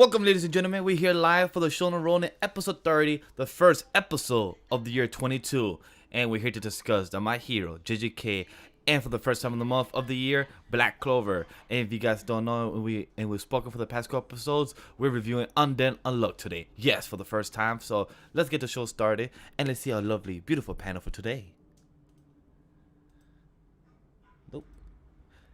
Welcome, ladies and gentlemen. We're here live for the ShonenRonins episode 30, the first episode of the year 22. And we're here to discuss the My Hero, JJK, and for the first time in the month of the year, Black Clover. And if you guys don't know, we've spoken for the past couple episodes, we're reviewing Undead Unluck today. Yes, for the first time. So let's get the show started and let's see our lovely, beautiful panel for today.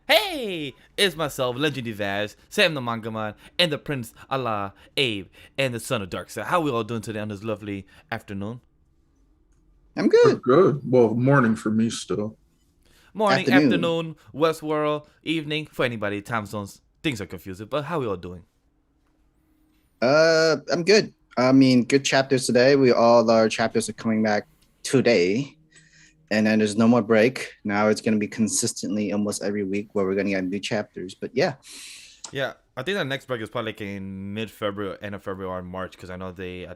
Hey, it's myself, LegendDVash, SamtheMangaMan, and the Prince Allah, Abe, and the Son of Darkseid. How we all doing today on this lovely afternoon? I'm good. Good. Well, morning for me still. Morning, afternoon, Westworld, evening, for anybody, time zones, things are confusing, but how we all doing? I'm good. I mean, good chapters today. All our chapters are coming back today. And then there's no more break. Now it's going to be consistently almost every week where we're going to get new chapters. But yeah. Yeah, I think the next break is probably like in mid-February, end of February or March, because I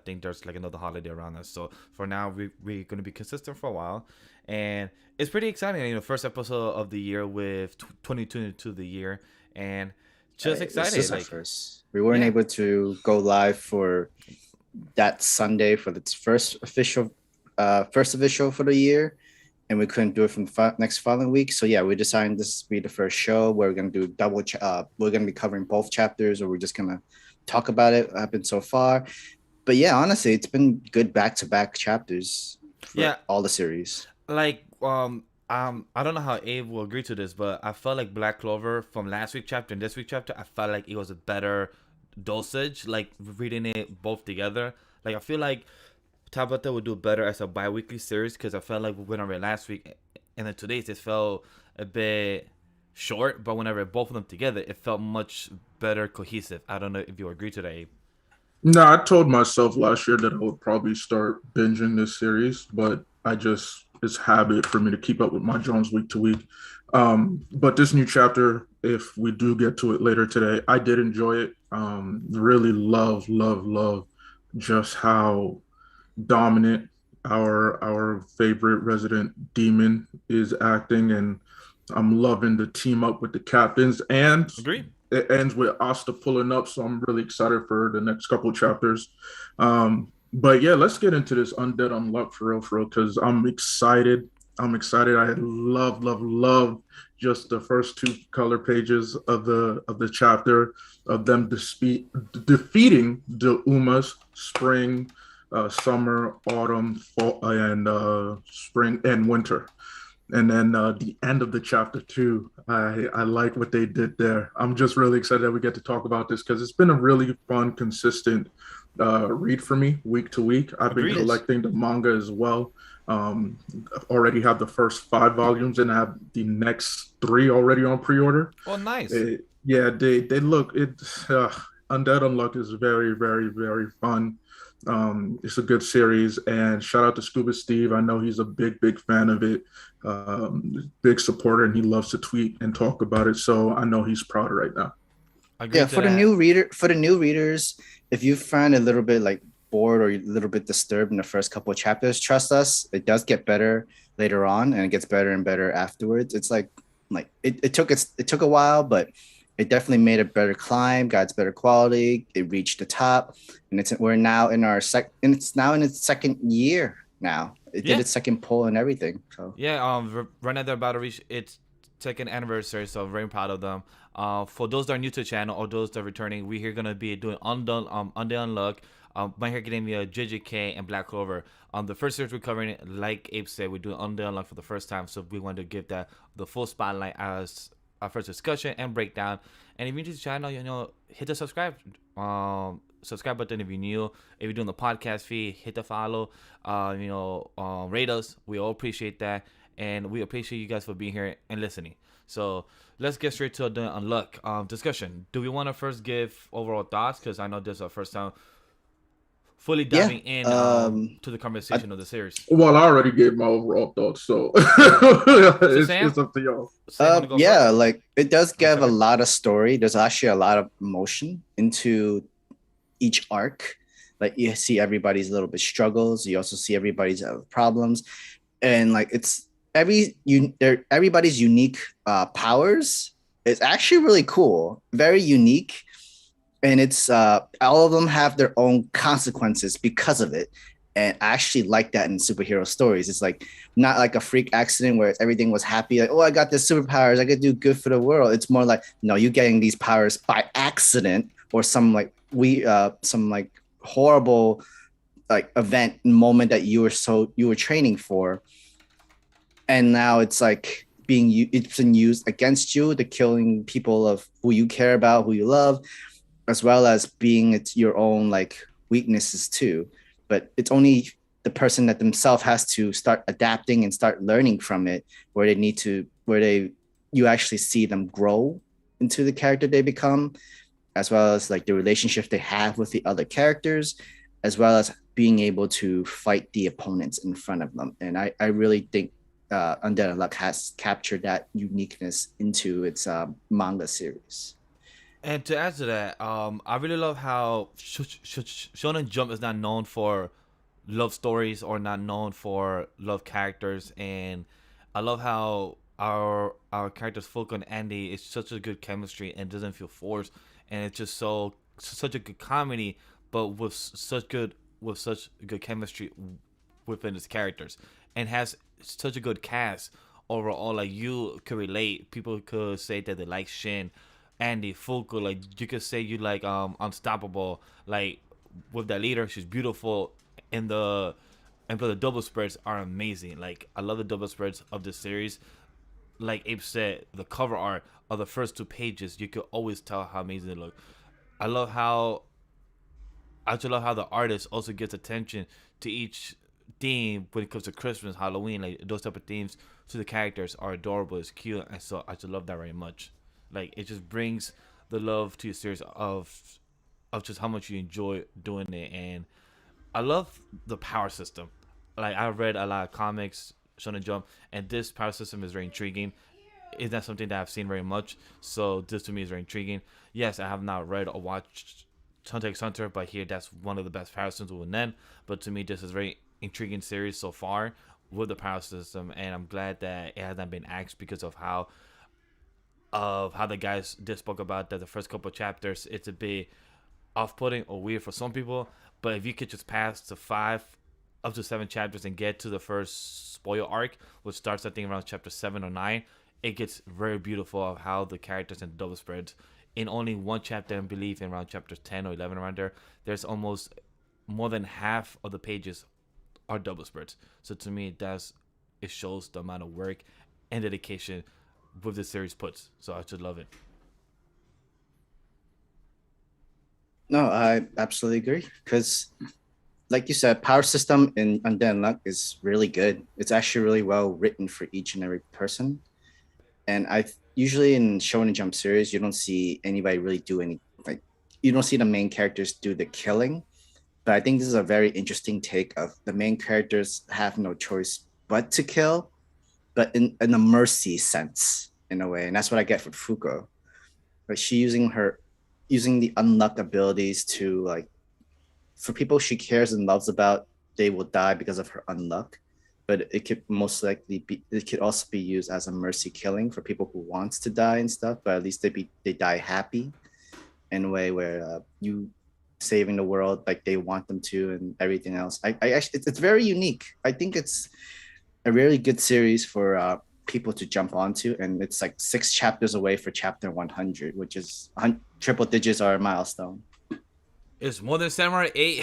think there's like another holiday around us. So for now, we're going to be consistent for a while. And it's pretty exciting. You know, first episode of the year with 2022 the year. And just excited. This is first. We weren't able to go live for that Sunday for the first official for the year. And we couldn't do it from the next following week. So yeah, we decided this to be the first show where we're going to do we're going to be covering both chapters, or we're just going to talk about it, what happened so far. But yeah, honestly, it's been good back-to-back chapters for all the series. Like, I don't know how Abe will agree to this, but I felt like Black Clover from last week chapter and this week chapter, I felt like it was a better dosage, like reading it both together. Like, I feel like Tabata would do better as a bi-weekly series, because I felt like we went over it last week and then today's it felt a bit short, but whenever both of them together it felt much better cohesive. I don't know if you agree to that, Abe. No, I told myself last year that I would probably start binging this series, but it's habit for me to keep up with my Jones week to week. But this new chapter, if we do get to it later today, I did enjoy it. Really love just how dominant our favorite resident demon is acting, and I'm loving the team up with the captains, and Agreed. It ends with Asta pulling up, so I'm really excited for the next couple of chapters. But yeah, let's get into this Undead Unluck for real, because I'm excited. I love just the first two color pages of the chapter of them defeating the Umas, spring, summer, autumn, fall, and spring and winter. And then the end of the chapter 2, I like what they did there. I'm just really excited that we get to talk about this, because it's been a really fun, consistent read for me week to week. I've been collecting the manga as well. Already have the first 5 volumes and I have the next 3 already on pre-order. Oh, nice. They look, Undead Unluck is very, very, very fun. It's a good series, and shout out to Scuba Steve. I know he's a big fan of it, big supporter, and he loves to tweet and talk about it, so I know he's proud right now. For the new readers, if you find a little bit like bored or a little bit disturbed in the first couple of chapters, trust us, it does get better later on, and it gets better and better afterwards. It's like it took a while, but it definitely made a better climb, got its better quality. It reached the top, and we're now in it's now in its second year now. It did its second pull and everything. So right now they're about to reach its second anniversary, so I'm very proud of them. For those that are new to the channel or those that are returning, we're here gonna be doing Undead Unluck, My Hero Academia, JJK, and Black Clover. The first series we're covering, like Abe said, we're doing Undead Unluck for the first time, so we wanted to give that the full spotlight as our first discussion and breakdown. And if you're new to the channel, hit the subscribe button if you're new. If you're doing the podcast feed, hit the follow. Rate us. We all appreciate that, and we appreciate you guys for being here and listening. So let's get straight to the Unluck discussion. Do we want to first give overall thoughts? Because I know this is our first time fully diving in to the conversation of the series. Well, I already gave my overall thoughts, so it's up to y'all. Like it does give a lot of story. There's actually a lot of emotion into each arc. Like you see everybody's little bit struggles. You also see everybody's problems, and like it's everybody's unique powers. It's actually really cool, very unique. and it's all of them have their own consequences because of it. And I actually like that in superhero stories. It's like not like a freak accident where everything was happy, like, oh, I got this superpowers, I could do good for the world. It's more like, no, you're getting these powers by accident, or some like some like horrible like event moment that you were training for, and now it's like it's been used against you, the killing people of who you care about, who you love, as well as being it's your own like weaknesses too. But it's only the person that themselves has to start adapting and start learning from it, where you actually see them grow into the character they become, as well as like the relationship they have with the other characters, as well as being able to fight the opponents in front of them. And I really think Undead Unluck has captured that uniqueness into its manga series. And to add to that, I really love how Shonen Jump is not known for love stories or not known for love characters, and I love how our characters Fuku and Andy is such a good chemistry and doesn't feel forced, and it's just such a good comedy, but with such good chemistry within its characters, and has such a good cast overall. Like, you could relate. People could say that they like Shin, Andy, Fuku. Like, you could say you like Unstoppable. Like, with that leader, she's beautiful. And the double spreads are amazing. Like, I love the double spreads of this series. Like Abe said, the cover art of the first 2 pages, you could always tell how amazing they look. I actually love how the artist also gives attention to each theme when it comes to Christmas, Halloween, like those type of themes. So the characters are adorable, it's cute, and so I just love that very much. Like, it just brings the love to your series of just how much you enjoy doing it. And I love the power system. Like, I've read a lot of comics, Shonen Jump, and this power system is very intriguing. It's not something that I've seen very much, so this to me is very intriguing. Yes, I have not read or watched Hunter x Hunter, but here that's one of the best power systems with Nen. But to me, this is a very intriguing series so far with the power system, and I'm glad that it hasn't been axed because of how the guys did spoke about that the first couple of chapters, it's a bit off-putting or weird for some people. But if you could just pass the 5 up to 7 chapters and get to the first spoil arc, which starts I think around chapter 7 or 9, it gets very beautiful of how the characters and the double spreads. In only one chapter, I believe in around chapter 10 or 11 around there, there's almost more than half of the pages are double spreads. So to me, it shows the amount of work and dedication with the series puts. So I just love it. No, I absolutely agree. Because, like you said, power system in Undead Unluck is really good. It's actually really well written for each and every person. And I usually in Shonen Jump series, you don't see anybody really do any, like, you don't see the main characters do the killing. But I think this is a very interesting take of the main characters have no choice but to kill, but in a mercy sense, in a way. And that's what I get from Fuko. Like, she using the unluck abilities to, like, for people she cares and loves about, they will die because of her unluck. But it could most likely it could also be used as a mercy killing for people who wants to die and stuff, but at least they die happy in a way where you saving the world like they want them to and everything else. I actually, it's very unique. I think it's a really good series for people to jump onto, and it's like 6 chapters away for chapter 100, which is triple digits are a milestone. It's more than Samurai 8.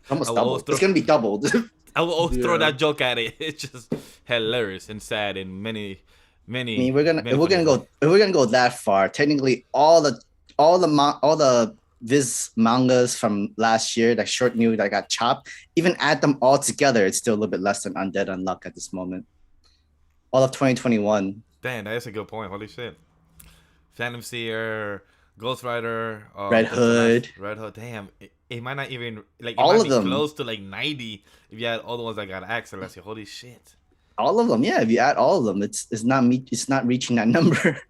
Almost doubled. It's gonna be doubled. I will always throw that joke at it. It's just hilarious and sad in many. I mean, we're gonna go that far. Technically, all the Viz mangas from last year, that short new that got chopped, even add them all together, it's still a little bit less than Undead Unluck at this moment. All of 2021. Damn, that's a good point. Holy shit. Phantom Seer, Ghost Rider, Red Hood. Damn, it might not even like it all might of be them close to like 90 if you had all the ones that got axed. Let's say, holy shit. All of them, yeah. If you add all of them, it's not reaching that number.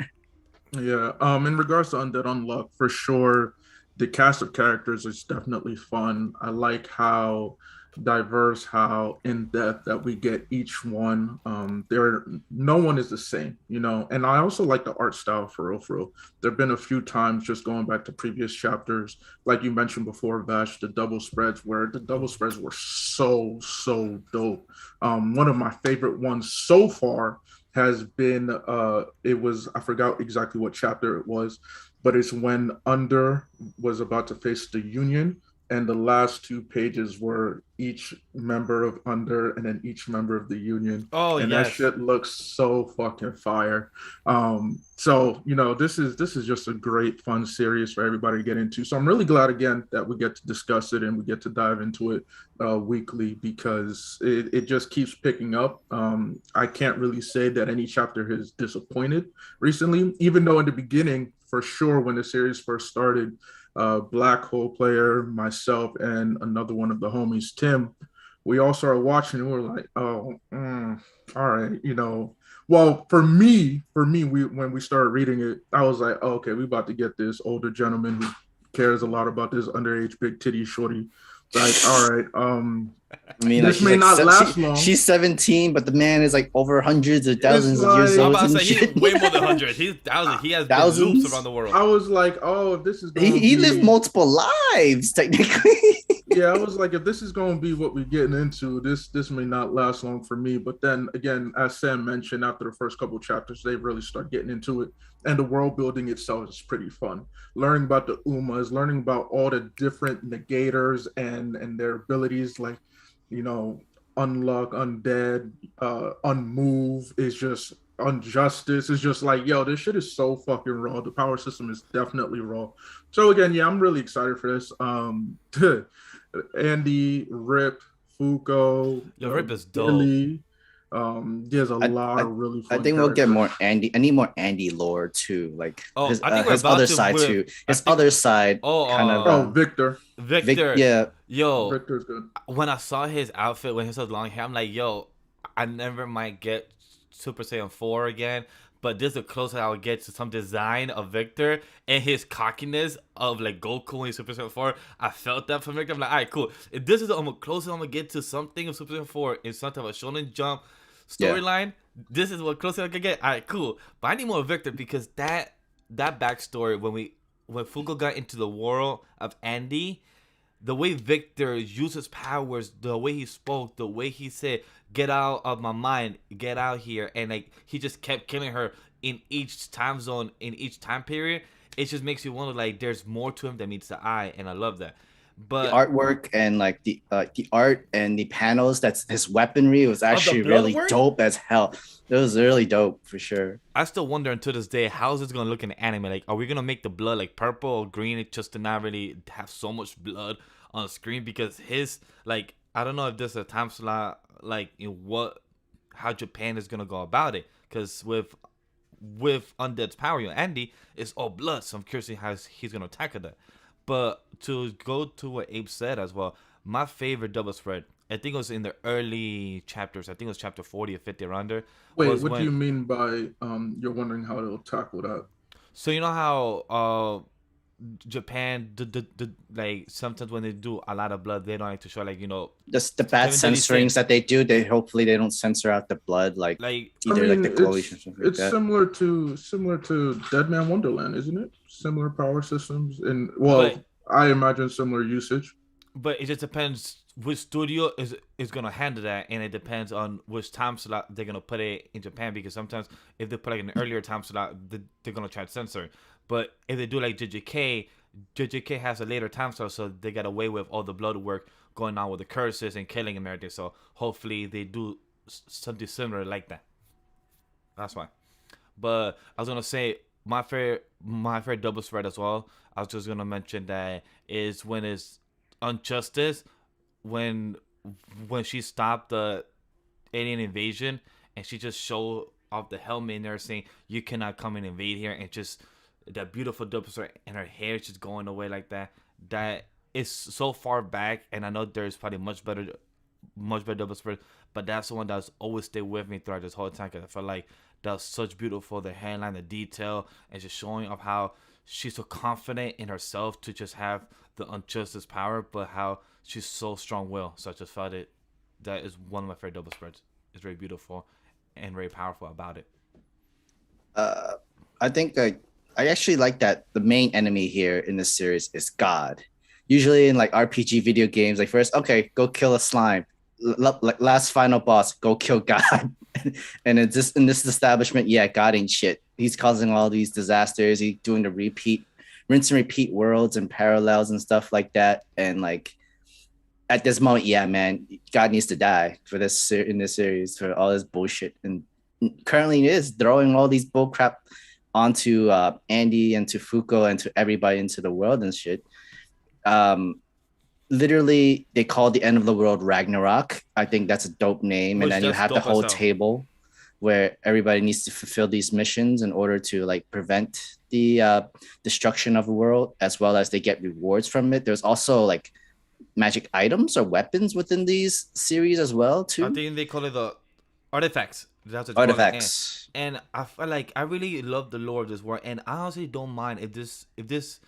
Yeah. In regards to Undead Unluck, for sure, the cast of characters is definitely fun. I like how diverse, how in depth that we get each one. No one is the same, you know. And I also like the art style for real, for real. There've been a few times just going back to previous chapters, like you mentioned before, Vash, the double spreads, where the double spreads were so dope. One of my favorite ones so far has been it was, I forgot exactly what chapter it was, but it's when Under was about to face the Union, and the last two pages were each member of Under and then each member of the Union. Oh And that yes. shit looks so fucking fire. So you know, this is just a great fun series for everybody to get into. So I'm really glad again that we get to discuss it and we get to dive into it weekly, because it just keeps picking up. I can't really say that any chapter has disappointed recently, even though in the beginning, for sure, when the series first started, Black Hole Player, myself, and another one of the homies, Tim, we all started watching and we were like, oh, all right, you know. Well, for me, we when we started reading it, I was like, oh, okay, we about to get this older gentleman who cares a lot about this underage big titty shorty. Like, all right, I mean, this like, may not last long. She's 17, but the man is like over hundreds of thousands of years like- I'm old. about to And say shit. he's way more than 100. He's thousands. He has been Thousands? loops around the world. I was like, oh, if this is going He lived multiple lives, technically. yeah, I was like, if this is going to be what we're getting into, this may not last long for me. But then again, as Sam mentioned, after the first couple chapters, they really start getting into it, and the world building itself is pretty fun. Learning about the Umas, learning about all the different negators and their abilities, like, you know, unluck, undead, unmove is just injustice. Is just like, yo, this shit is so fucking raw. The power system is definitely raw. So again, yeah, I'm really excited for this. Andy, Rip, Fuko, Yo, Rip is dope. Billy. There's a lot of really fun I think we'll get characters. more Andy. I need more Andy lore too, like Oh, his, I think we're his about other to side with- too. I His think- other side, kind of. Oh, Victor. Victor. Yeah, Yo, Victor's good. when I saw his outfit when he had long hair, I'm like, yo, I never might get Super Saiyan 4 again, but this is the closest I would get to some design of Victor and his cockiness of like Goku in Super Saiyan 4. I felt that from Victor. I'm like, all right, cool. If this is the closest I'm gonna get to something of Super Saiyan 4 in something of a Shonen Jump storyline, this is what closest I could get. All right, cool. But I need more Victor, because that backstory when Fugo got into the world of Andy, the way Victor used his powers, the way he spoke, the way he said, "Get out of my mind, get out here," and like he just kept killing her in each time zone, in each time period. It just makes you wonder, like, there's more to him than meets the eye, and I love that. But the artwork and like the art and the panels. That's his weaponry was actually blood really work? dope as hell. It was really dope for sure. I still wonder until this day, how is this gonna look in the anime? Like, are we gonna make the blood like purple or green, just to not really have so much blood on screen? Because his, like, I don't know if there's a time slot, like, in how Japan is gonna go about it. Because with Undead's power, you know, Andy is all blood, so I'm curious to see how he's gonna tackle that. But to go to what Abe said as well, my favorite double spread, I think it was in the early chapters. I think it was chapter 40 or 50 around there. Wait, was what when- do you mean by you're wondering how they'll tackle that? So you know how Japan, like, sometimes when they do a lot of blood, they don't like to show, like, you know, Just the bad Seven Deadly censorings Sins. that they do. Hopefully they don't censor out the blood, like either like the Polish or something like it's that. similar to Dead Man Wonderland, isn't it? Similar power systems, and well, But- I imagine similar usage. but it just depends which studio is gonna handle that, and it depends on which time slot they're gonna put it in Japan. Because sometimes if they put like an earlier time slot, they're gonna try to censor it. But if they do like JJK has a later time slot, so they get away with all the blood work going on with the curses and killing and everything. So hopefully they do something similar like that. That's why. But I was gonna say my favorite double spread as well. I was just gonna mention that is when it's Injustice, when she stopped the alien invasion and she just showed off the helmet and they're saying, "You cannot come and invade here," and just that beautiful double spread and her hair just going away like that. That is so far back, and I know there's probably much better double spread, but that's the one that's always stayed with me throughout this whole time, because I felt like that was such beautiful, the hairline, the detail, and just showing of how she's so confident in herself to just have the Injustice power, but how she's so strong-willed. So I just felt it. That is one of my favorite double spreads. It's very beautiful and very powerful about it. I think I actually like that the main enemy here in this series is God. Usually in like RPG video games, like first, okay, go kill a slime. Like last final boss, go kill God. And it's just in this establishment, yeah, God ain't shit. He's causing all these disasters. He's doing the rinse and repeat worlds and parallels and stuff like that. And like at this moment, yeah, man, God needs to die for this in this series for all this bullshit. And currently, it is throwing all these bullcrap onto Andy and to Fuko and to everybody into the world and shit. Literally, they call the end of the world Ragnarok. I think that's a dope name. And then you have the whole table where everybody needs to fulfill these missions in order to like prevent the destruction of the world, as well as they get rewards from it. There's also like magic items or weapons within these series as well too. I think they call it the artifacts. That's what artifacts. And I feel like I really love the lore of this world, and I honestly don't mind if this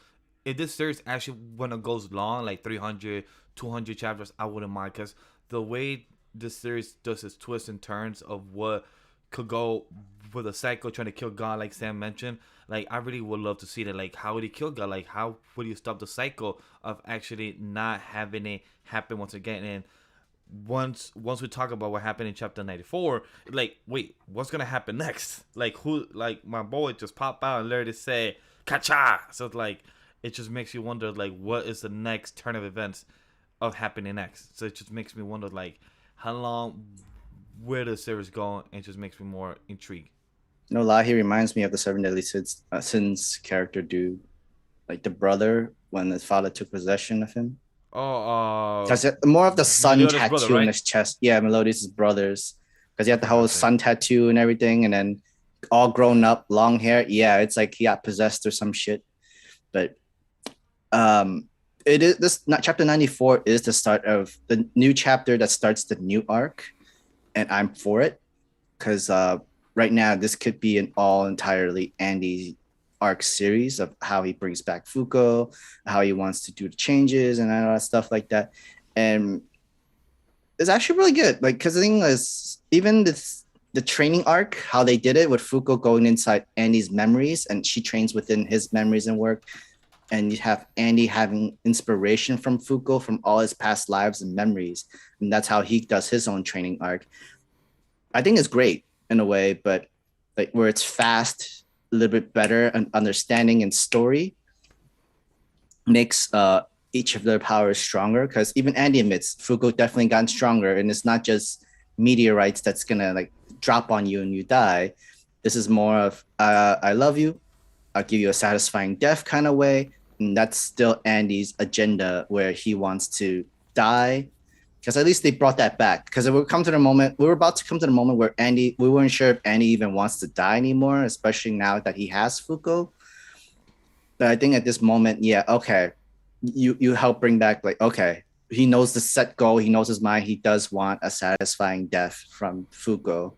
series actually when it goes long, like 300, 200 chapters, I wouldn't mind, because the way this series does its twists and turns of what could go with a cycle trying to kill God, like Sam mentioned, like I really would love to see that. Like, how would he kill God? Like, how would you stop the cycle of actually not having it happen once again? And once we talk about what happened in chapter 94, like, wait, what's gonna happen next? Like, who, like, my boy just pop out and literally say "Kacha." So it's like, it just makes you wonder, like, what is the next turn of events of happening next? So it just makes me wonder, like, how long, where the series go, and it just makes me more intrigued. No lie, he reminds me of the Seven Deadly Sins character dude, like the brother when his father took possession of him. Because more of the sun tattoo brother, right? In his chest. Yeah, Melodious' brothers, because he had the whole sun tattoo and everything, and then all grown up, long hair. Yeah, it's like he got possessed or some shit. But it is this. Not chapter 94 is the start of the new chapter that starts the new arc, and I'm for it because right now this could be an all entirely Andy arc series of how he brings back Fuko, how he wants to do the changes and all that stuff like that. And it's actually really good. Like, because the thing is, even the training arc, how they did it with Fuko going inside Andy's memories and she trains within his memories and work. And you have Andy having inspiration from Fuko from all his past lives and memories. And that's how he does his own training arc. I think it's great in a way, but like where it's fast, a little bit better and understanding and story makes each of their powers stronger, because even Andy admits Fuko definitely gotten stronger, and it's not just meteorites that's gonna like drop on you and you die. This is more of I love you, I'll give you a satisfying death kind of way, and that's still Andy's agenda where he wants to die. Because at least they brought that back. Because we were about to come to the moment where we weren't sure if Andy even wants to die anymore, especially now that he has Fuko. But I think at this moment, yeah, okay, you help bring back, like, okay, he knows the set goal, he knows his mind, he does want a satisfying death from Fuko.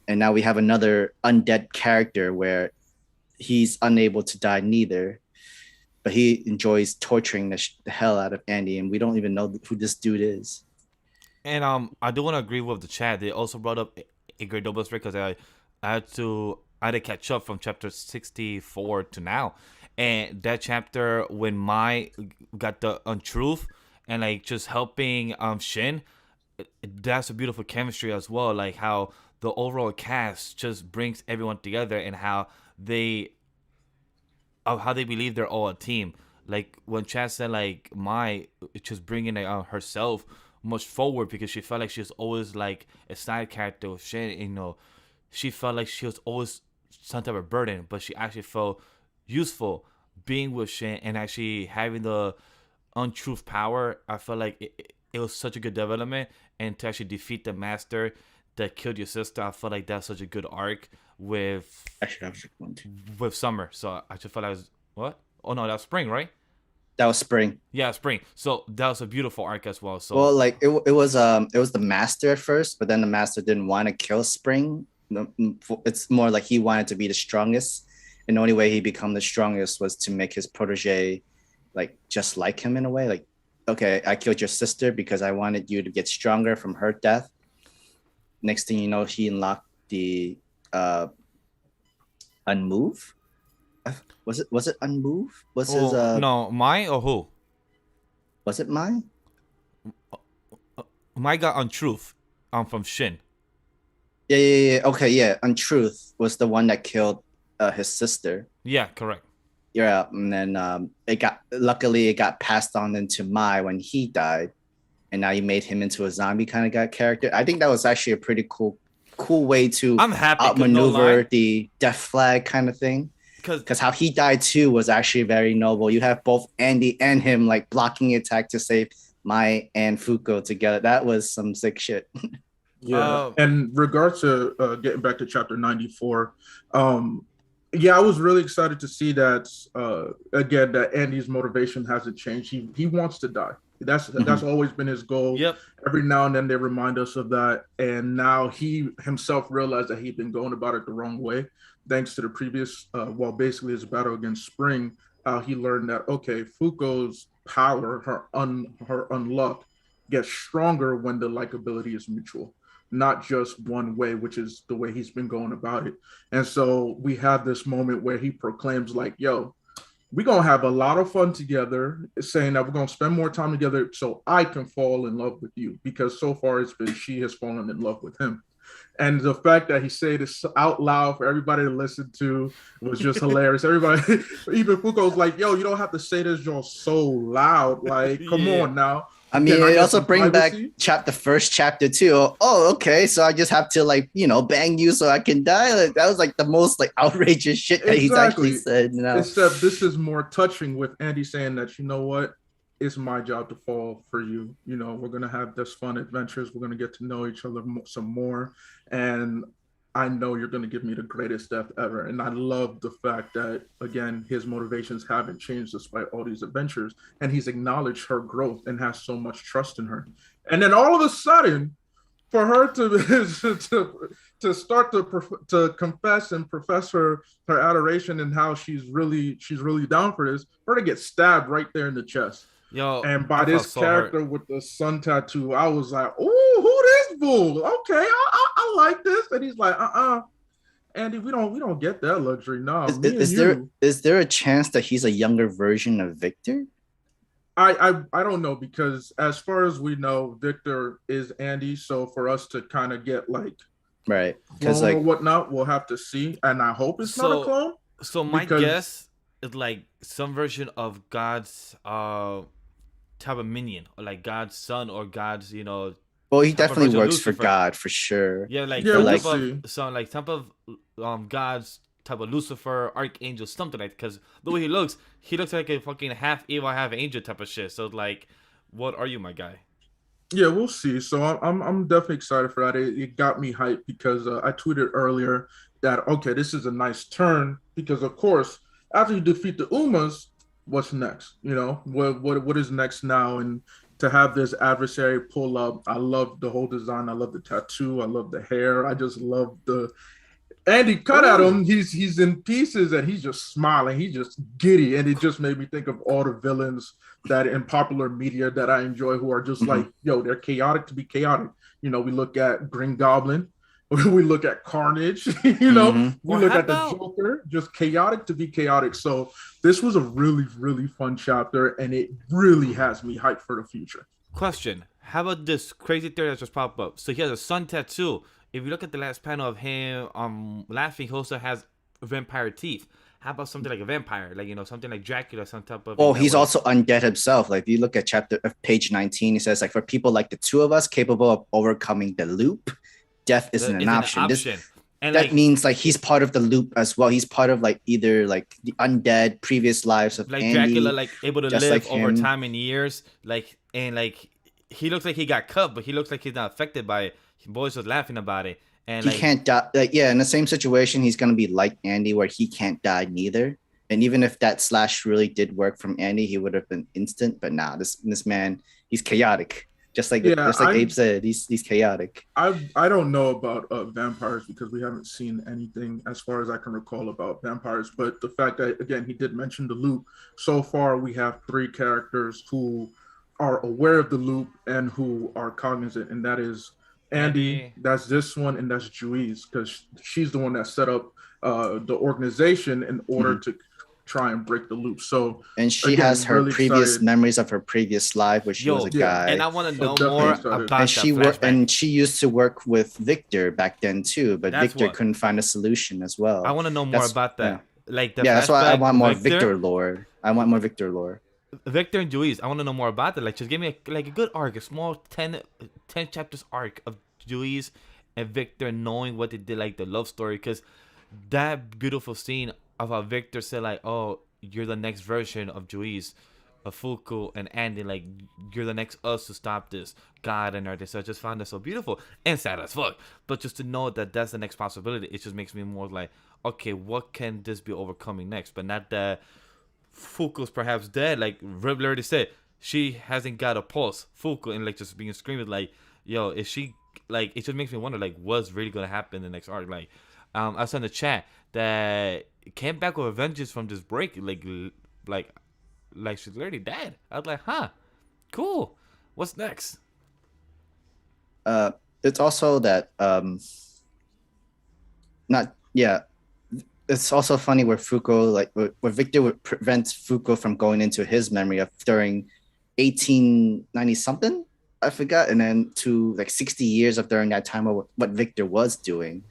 And now we have another undead character where he's unable to die neither, but he enjoys torturing the hell out of Andy, and we don't even know who this dude is. And I do want to agree with the chat. They also brought up a great double spread, because I had to catch up from chapter 64 to now, and that chapter when Mai got the untruth and like just helping Shin, that's a beautiful chemistry as well. Like how the overall cast just brings everyone together, and how they believe they're all a team. Like when Chad said like Mai just bringing herself much forward, because she felt like she was always like a side character with Shin, you know, she felt like she was always some type of burden, but she actually felt useful being with Shin and actually having the untruth power. I felt like it was such a good development, and to actually defeat the master that killed your sister, I felt like that's such a good arc with Summer. So I just felt like what? Oh no, that was Spring, right? That was Spring. Yeah, Spring. So that was a beautiful arc as well. So well, like it was the master at first, but then the master didn't want to kill Spring. It's more like he wanted to be the strongest, and the only way he became the strongest was to make his protege like just like him in a way, like okay, I killed your sister because I wanted you to get stronger from her death. Next thing you know, he unlocked the unmove. Was it unmove? Was his no, Mai or who? Was it mine? Mai got Untruth from Shin. Yeah. Okay, yeah. Untruth was the one that killed his sister. Yeah, correct. Yeah, and then luckily it got passed on into Mai when he died, and now you made him into a zombie kind of guy character. I think that was actually a pretty cool way to I'm happy outmaneuver the death flag kind of thing. Because how he died too was actually very noble. You have both Andy and him like blocking attack to save Mai and Fuko together. That was some sick shit. Yeah. And regards to getting back to chapter 94, yeah, I was really excited to see that again, that Andy's motivation hasn't changed. He wants to die. That's always been his goal. Yep. Every now and then they remind us of that. And now he himself realized that he'd been going about it the wrong way. Thanks to the previous, basically his battle against Spring, he learned that, okay, Fuko's power, her unluck, gets stronger when the likability is mutual, not just one way, which is the way he's been going about it. And so we have this moment where he proclaims like, yo, we're going to have a lot of fun together, saying that we're going to spend more time together so I can fall in love with you, because so far it's been she has fallen in love with him. And the fact that he said this out loud for everybody to listen to was just hilarious. Everybody, even Fuko's like, yo, you don't have to say this just so loud. Like, come on now. I mean, it also brings back the first chapter too. Oh, okay. So I just have to bang you so I can die. Like, that was like the most outrageous shit that he's actually said. Except this is more touching with Andy saying that, you know what? It's my job to fall for you. You know, we're going to have this fun adventures. We're going to get to know each other some more. And I know you're going to give me the greatest death ever. And I love the fact that, again, his motivations haven't changed despite all these adventures. And he's acknowledged her growth and has so much trust in her. And then all of a sudden, for her to start to confess and profess her adoration and how she's really down for this, for her to get stabbed right there in the chest. Yo, and by this character with the sun tattoo, I was like, "Ooh, who this fool? Okay, I like this." And he's like, Andy, we don't get that luxury. No, is there a chance that he's a younger version of Victor? I don't know, because as far as we know, Victor is Andy. So for us to kind of get right, because or whatnot, we'll have to see. And I hope it's not a clone. So my guess is some version of God's type of minion, or God's son, or God's well, he definitely works for God for sure. Yeah, type of God's type of Lucifer, Archangel, something like that. Because the way he looks like a fucking half evil, half angel type of shit. So what are you, my guy? Yeah, we'll see. So I'm definitely excited for that. It got me hyped because I tweeted earlier that, okay, this is a nice turn, because of course after you defeat the Umas, what's next? What is next now? And to have this adversary pull up, I love the whole design. I love the tattoo. I love the hair. I just love Andy cut at him. He's in pieces and he's just smiling. He's just giddy. And it just made me think of all the villains that in popular media that I enjoy, who are just they're chaotic to be chaotic. We look at Green Goblin. We look at Carnage, we look at the Joker, just chaotic to be chaotic. So this was a really, really fun chapter, and it really has me hyped for the future. Question: how about this crazy theory that just popped up? So he has a sun tattoo. If you look at the last panel of him laughing, he also has vampire teeth. How about something like a vampire, something like Dracula, some type of? Oh, he's also undead himself. If you look at page 19, it says for people like the two of us capable of overcoming the loop, death isn't an option. That means he's part of the loop as well. He's part of either the undead previous lives of Andy, Dracula, able to live over time and years. He looks like he got cut, but he looks like he's not affected by it. Boys was laughing about it, and he can't die. In the same situation, he's gonna be like Andy, where he can't die neither. And even if that slash really did work from Andy, he would have been instant. But nah, this man, he's chaotic. Just like Abe said, he's chaotic. I don't know about vampires, because we haven't seen anything as far as I can recall about vampires. But the fact that, again, he did mention the loop. So far, we have 3 characters who are aware of the loop and who are cognizant, and that is Andy. That's this one, and that's Juiz, because she's the one that set up the organization in order to try and break the loop. So, and she has her really previous memories of her previous life, where she was a guy. And I want to know more about and she worked, and she used to work with Victor back then too, but Victor couldn't find a solution as well. I want to know more about that. Yeah. Like that's why I want more Victor lore. I want more Victor lore. Victor and Juiz, I want to know more about that. Like, just give me a good arc, a small 10 chapters arc of Juiz and Victor knowing what they did, like the love story, because that beautiful scene of how Victor said, like, oh, you're the next version of Juiz, of Fuku and Andy, like, you're the next us to stop this God and everything. So I just found that so beautiful and sad as fuck. But just to know that that's the next possibility, it just makes me more like, okay, what can this be overcoming next? But not that Fuku's perhaps dead. Like Riddler already said, she hasn't got a pulse. Fuku, and like just being screaming like, yo, is she, like, it just makes me wonder, like, what's really gonna happen in the next arc? Like, I saw in the chat that came back with a vengeance from this break, like she's literally dead. I was like, huh, cool. What's next? It's also that it's also funny where Fuku, like where Victor would prevent Fuku from going into his memory of during 1890 something, I forgot, and then to like 60 years of during that time of what Victor was doing.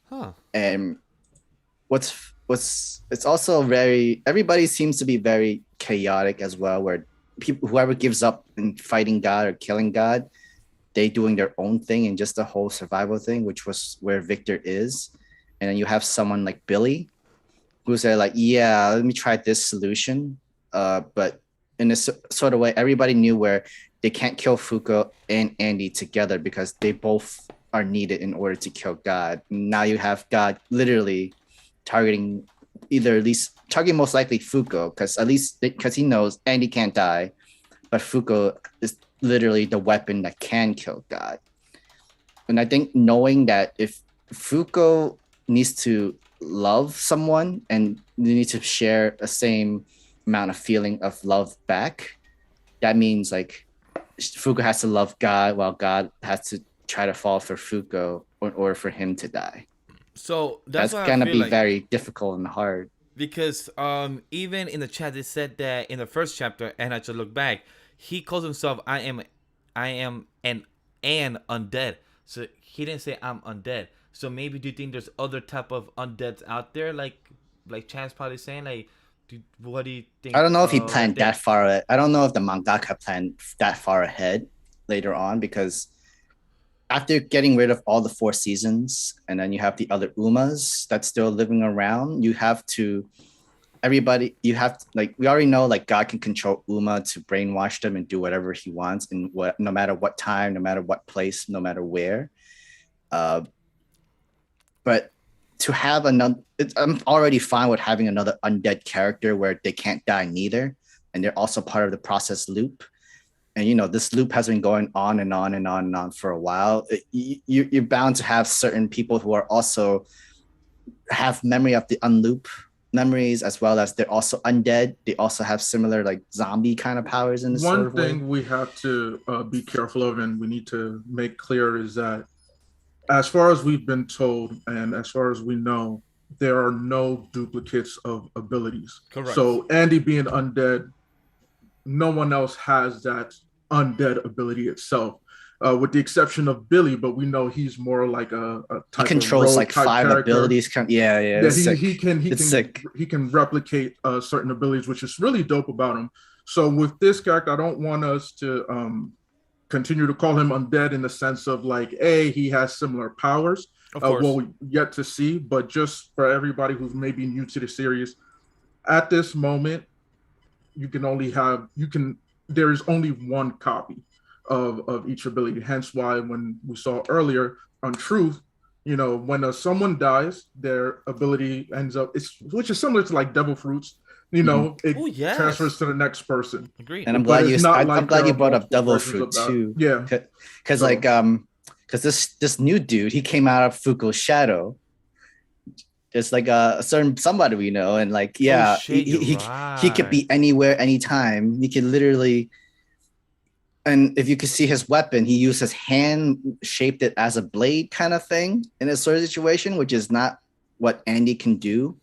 Huh. And it's also everybody seems to be very chaotic as well, where whoever gives up in fighting God or killing God, they doing their own thing and just the whole survival thing, which was where Victor is. And then you have someone like Billy who said, like, yeah, let me try this solution. But in a sort of way, everybody knew where they can't kill Fuku and Andy together because they both are needed in order to kill God. Now you have God literally targeting most likely Fuku, because he knows Andy can't die, but Fuku is literally the weapon that can kill God. And I think knowing that if Fuku needs to love someone and they need to share the same amount of feeling of love back, that means like Fuku has to love God while God has to try to fall for Fuku in order for him to die. So that's gonna be like very difficult and hard. Because even in the chat they said that in the first chapter, and I just look back, he calls himself I am an undead. So he didn't say I'm undead. So maybe do you think there's other type of undeads out there, like Chad's probably saying, like, what do you think? I don't know if he planned that far. I don't know if the mangaka planned that far ahead later on, because after getting rid of all the 4 seasons, and then you have the other Umas that's still living around, we already know, like, God can control Uma to brainwash them and do whatever he wants, and no matter what time, no matter what place, no matter where. But to have another, I'm already fine with having another undead character where they can't die neither, and they're also part of the process loop. And this loop has been going on and on and on and on for a while. You're bound to have certain people who are also have memory of the unloop memories, as well as they're also undead. They also have similar like zombie kind of powers in this. One thing we have to be careful of, and we need to make clear, is that as far as we've been told and as far as we know, there are no duplicates of abilities. Correct. So Andy being undead, no one else has that undead ability itself, with the exception of Billy. But we know he's more like a type, he controls like 5 character. Abilities. He can replicate certain abilities, which is really dope about him. So with this character, I don't want us to continue to call him undead in the sense of like, he has similar powers. We'll yet to see, but just for everybody who's maybe new to the series, at this moment, there is only one copy of each ability. Hence why when we saw earlier on Truth, when someone dies, their ability ends up, which is similar to like Devil Fruits, it transfers to the next person. Agreed. And I'm glad you brought up Devil Fruit too. Yeah. Because because this new dude, he came out of Fuku's shadow. It's like a certain somebody we know, and like, he could be anywhere, anytime. He could literally, And if you could see his weapon, he used his hand, shaped it as a blade kind of thing in a sort of situation, which is not what Andy can do.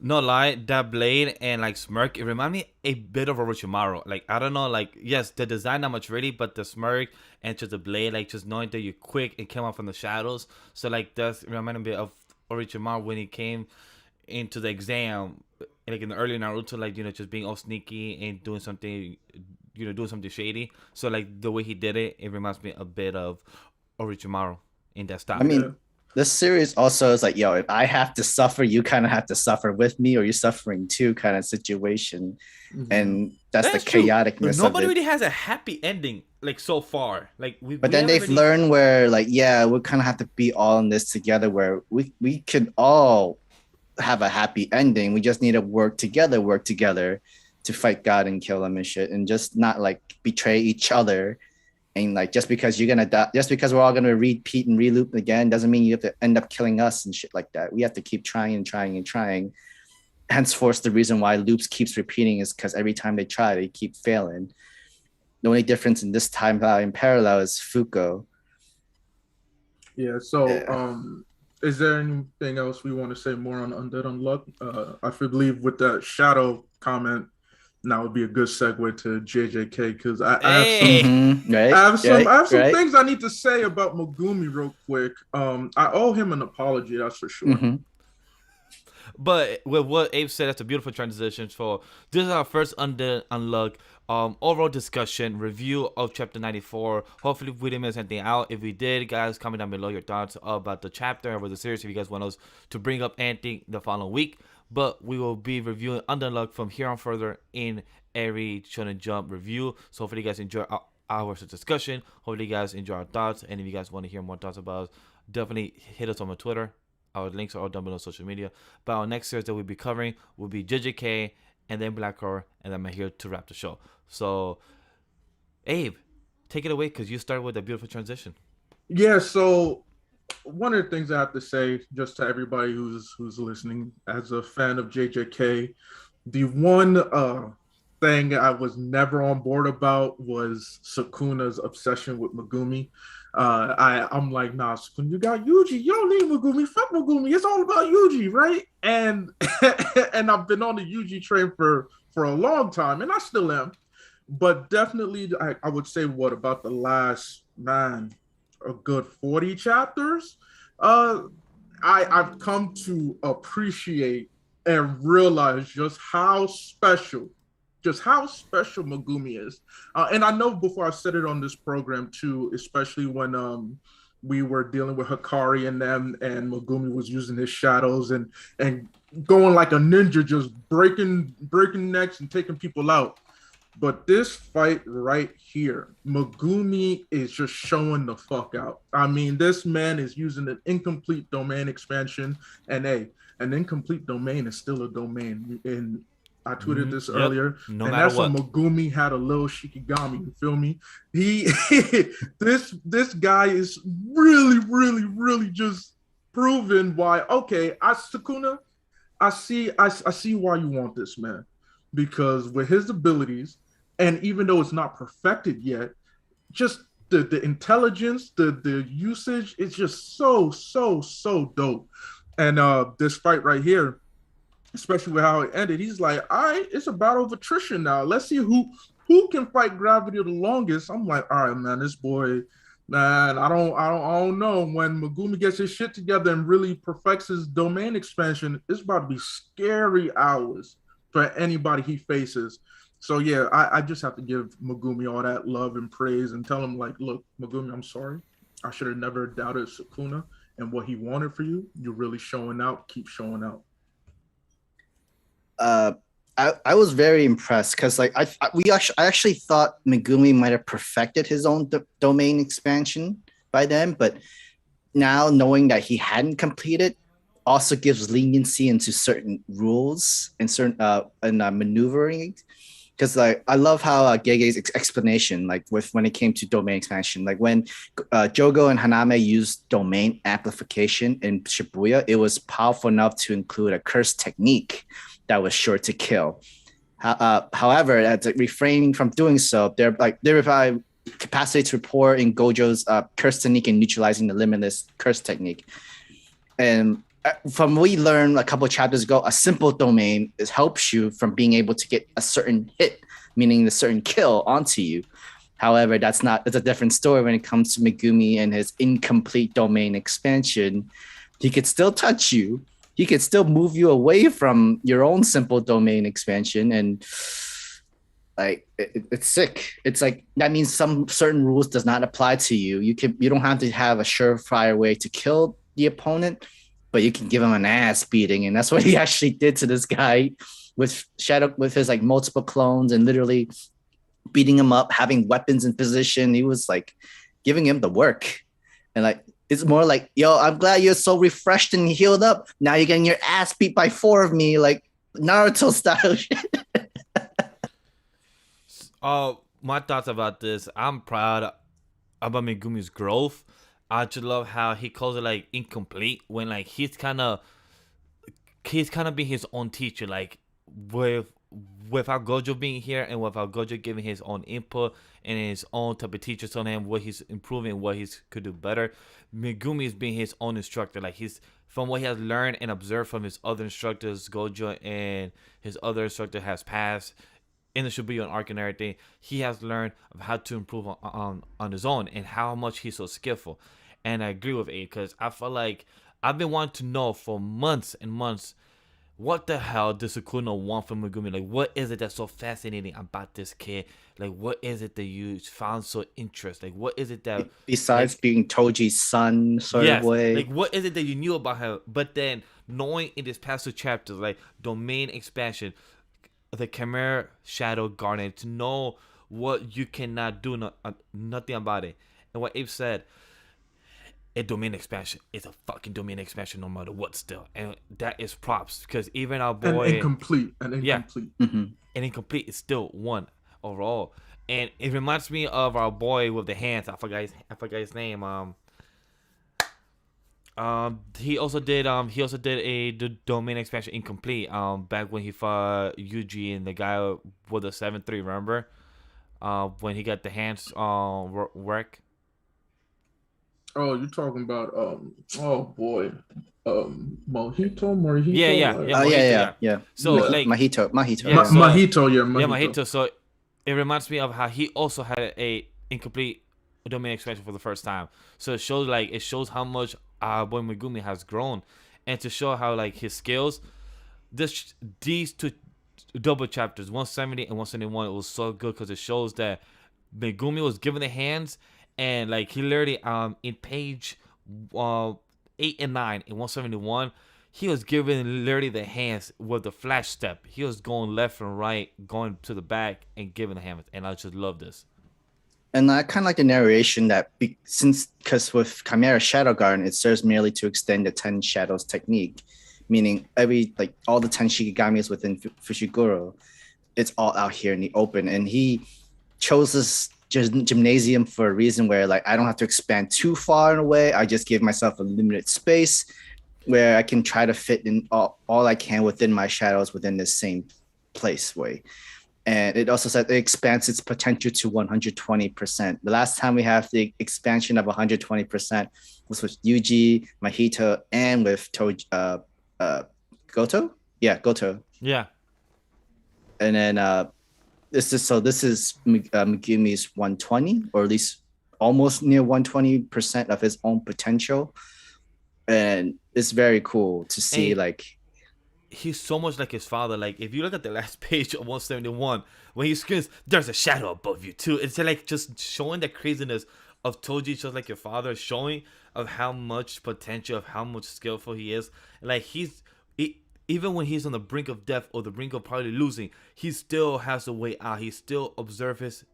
No lie, that blade and like smirk, it remind me a bit of Orochimaru. Like I don't know, like yes, the design not much really, but the smirk and just the blade, like just knowing that you're quick and came out from the shadows. So like that's reminding me of Orochimaru when he came into the exam, like in the early Naruto, like just being all sneaky and doing something, doing something shady. So like the way he did it, it reminds me a bit of Orochimaru in that style. I mean, this series also is like, yo, if I have to suffer, you kind of have to suffer with me, or you're suffering too, kind of situation. Mm-hmm. And that's the chaoticness. Nobody really has a happy ending, like so far. Like but then they've learned where, like, yeah, we kind of have to be all in this together, where we could all have a happy ending. We just need to work together to fight God and kill him and shit, and just not like betray each other. And like just because you're gonna die, just because we're all gonna repeat and reloop again, doesn't mean you have to end up killing us and shit like that. We have to keep trying and trying and trying. Henceforth, the reason why loops keeps repeating is because every time they try, they keep failing. The only difference in this timeline parallel is Fuko. Yeah. So, is there anything else we want to say more on Undead Unluck? I believe with that shadow comment, now would be a good segue to JJK, because I have some things I need to say about Megumi real quick. I owe him an apology, that's for sure. Mm-hmm. But with what Abe said, that's a beautiful transition. For this is our first Undead Unluck overall discussion review of chapter 94. Hopefully we didn't miss anything out. If we did, guys, comment down below your thoughts about the chapter or the series. If you guys want us to bring up anything the following week. But we will be reviewing Undead Unluck from here on further in every Shonen Jump review. So hopefully you guys enjoy our discussion. Hopefully you guys enjoy our thoughts. And if you guys want to hear more thoughts about us, definitely hit us on my Twitter. Our links are all down below on social media. But our next series that we'll be covering will be JJK and then Black Horror. And then I'm here to wrap the show. So, Abe, take it away because you started with a beautiful transition. Yeah, so one of the things I have to say, just to everybody who's listening, as a fan of JJK, the one thing I was never on board about was Sukuna's obsession with Megumi. I'm like, nah, Sukuna, you got Yuji. You don't need Megumi. Fuck Megumi. It's all about Yuji, right? And and I've been on the Yuji train for a long time, and I still am. But definitely, I would say, what about the last, a good 40 chapters, I've come to appreciate and realize just how special Megumi is. And I know before I said it on this program too, especially when we were dealing with Hikari and them, and Megumi was using his shadows and going like a ninja, just breaking necks and taking people out. But this fight right here, Megumi is just showing the fuck out. I mean, this man is using an incomplete domain expansion, and an incomplete domain is still a domain. And I tweeted this earlier, and that's what Megumi had a little Shikigami. You feel me? This guy is really just proving why. Okay, Sukuna, I see why you want this man, because with his abilities, and even though it's not perfected yet, just the intelligence, the usage, it's just so dope. And this fight right here, especially with how it ended, he's like, all right, it's a battle of attrition now. Let's see who can fight gravity the longest. I'm like, all right, man, this boy, man, I don't know. When Megumi gets his shit together and really perfects his domain expansion, it's about to be scary hours for anybody he faces. So yeah, I just have to give Megumi all that love and praise and tell him, like, look, Megumi, I'm sorry. I should have never doubted Sukuna and what he wanted for you. You're really showing out. Keep showing out. I was very impressed because like I actually thought Megumi might have perfected his own domain expansion by then, but now knowing that he hadn't completed also gives leniency into certain rules and certain maneuvering. Because like I love how Gege's explanation, like when it came to domain expansion, like when Jogo and Haname used domain amplification in Shibuya, it was powerful enough to include a curse technique that was sure to kill. However, that's like refraining from doing so. They're by capacity to pour in Gojo's curse technique and neutralizing the limitless curse technique. And from what we learned a couple of chapters ago, a simple domain helps you from being able to get a certain hit, meaning a certain kill onto you. However, it's a different story when it comes to Megumi and his incomplete domain expansion. He could still touch you. He could still move you away from your own simple domain expansion, and like it's sick. It's like that means some certain rules does not apply to you. You don't have to have a surefire way to kill the opponent, but you can give him an ass beating, and that's what he actually did to this guy with his like multiple clones and literally beating him up, having weapons in position. He was like giving him the work, and like it's more like, yo, I'm glad you're so refreshed and healed up. Now you're getting your ass beat by 4 of me, like Naruto style shit. My thoughts about this. I'm proud about Megumi's growth. I just love how he calls it like incomplete when like he's kind of being his own teacher, like without Gojo being here and without Gojo giving his own input and his own type of teachers on him, what he's improving, what he could do better. Megumi is being his own instructor, like he's from what he has learned and observed from his other instructors, Gojo and his other instructor has passed in the Shibuya arc and everything. He has learned of how to improve on his own and how much he's so skillful. And I agree with Tate because I feel like I've been wanting to know for months and months, what the hell does Sukuna want from Megumi? Like, what is it that's so fascinating about this kid? Like, what is it that you found so interesting? Like, what is it that... Besides being Toji's son sort of way. Like, what is it that you knew about him? But then, knowing in this past 2 chapters, like, domain expansion, the Chimera Shadow Garden, to know what you cannot do, nothing about it. And what Abe said... a domain expansion is a fucking domain expansion no matter what still. And that is props because even our boy... And incomplete. Yeah. And incomplete is still 1 overall. And it reminds me of our boy with the hands. I forgot his name. He also did a domain expansion incomplete. Back when he fought Yuji and the guy with the 7-3, remember? When he got the hands work. Oh, you're talking about oh boy, Mojito. Yeah. So like Mahito. Mahito. So it reminds me of how he also had a incomplete domain expansion for the first time. So it shows how much boy Megumi has grown, and to show how like his skills. These 2 double chapters, 170 and 171, it was so good because it shows that Megumi was given the hands. And like he literally in page 8 and 9 in 171, he was giving literally the hands with the flash step. He was going left and right, going to the back and giving the hands. And I just love this. And I kind of like the narration that because with Chimera Shadow Garden, it serves merely to extend the 10 shadows technique, meaning all the 10 Shikigamis within Fushiguro, it's all out here in the open. And he chose this gymnasium for a reason where like I don't have to expand too far in a way. I just give myself a limited space where I can try to fit in all I can within my shadows within this same place way. And it also said it expands its potential to 120%. The last time we have the expansion of 120% was with Yuji, Mahito, and with Goto. Yeah. And then this is Megumi's 120, or at least almost near 120% of his own potential, and it's very cool to see. Like, he's so much like his father. Like, if you look at the last page of 171, when he screams, "There's a shadow above you too," it's like just showing the craziness of Toji, just like your father, showing of how much potential, of how much skillful he is. Like even when he's on the brink of death or the brink of probably losing, he still has a way out. He still observes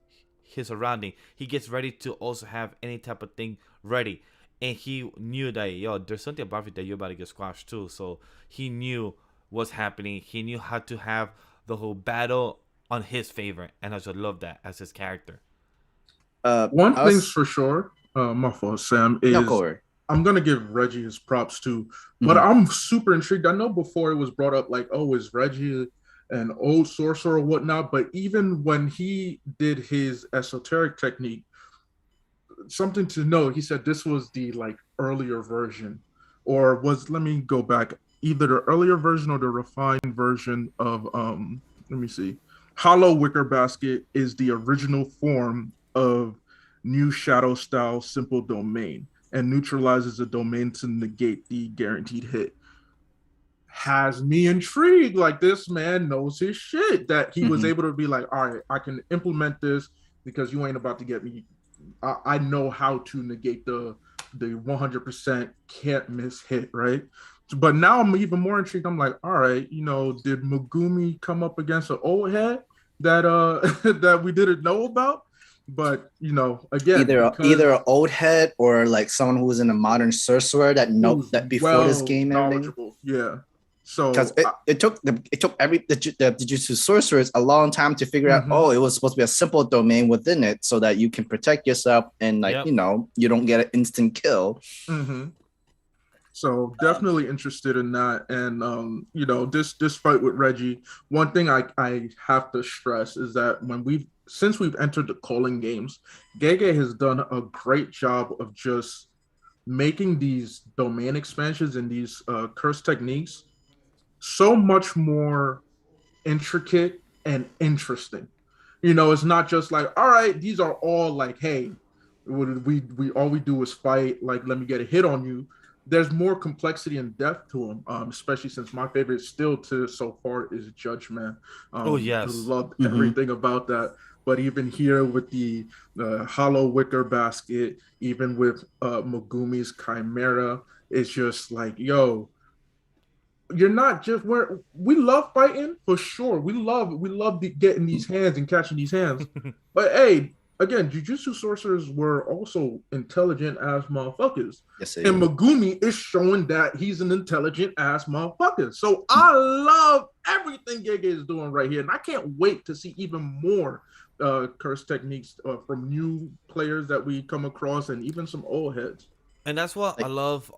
his surrounding. He gets ready to also have any type of thing ready. And he knew that, there's something about it that you're about to get squashed too. So he knew what's happening. He knew how to have the whole battle on his favor. And I just love that as his character. One thing's for sure, my fault, Sam, is... I'm going to give Reggie his props too, but I'm super intrigued. I know before it was brought up like, oh, is Reggie an old sorcerer or whatnot. But even when he did his esoteric technique, something to know, he said this was the like earlier version, or was, let me go back, either the earlier version or the refined version of let me see. Hollow Wicker Basket is the original form of new shadow style simple domain and neutralizes the domain to negate the guaranteed hit. Has me intrigued. Like, this man knows his shit, that he was able to be like, all right, I can implement this because you ain't about to get me. I know how to negate the 100% can't miss hit, right? But now I'm even more intrigued. I'm like, all right, you know, did Megumi come up against an old head that that we didn't know about? But you know, again, either an old head or like someone who was in a modern sorcerer that knows that before this game ending. Yeah. So because it took the Jujutsu sorcerers a long time to figure out, oh, it was supposed to be a simple domain within it so that you can protect yourself and like you know, you don't get an instant kill. So definitely interested in that. And you know, this fight with Reggie, one thing I have to stress is that since we've entered the calling games, Gege has done a great job of just making these domain expansions and these curse techniques so much more intricate and interesting. You know, it's not just like, all right, these are all like, hey, we all we do is fight, like, let me get a hit on you. There's more complexity and depth to them, especially since my favorite still so far is Judgment. Oh yes, I loved everything about that. But even here with the Hollow Wicker Basket, even with Megumi's Chimera, it's just like, yo, you're not just we love fighting for sure. We love getting these hands and catching these hands. But hey, again, Jujutsu sorcerers were also intelligent ass motherfuckers. Yes, and Megumi is showing that he's an intelligent ass motherfucker. So I love everything Gege is doing right here, and I can't wait to see even more curse techniques from new players that we come across, and even some old heads. And that's what I love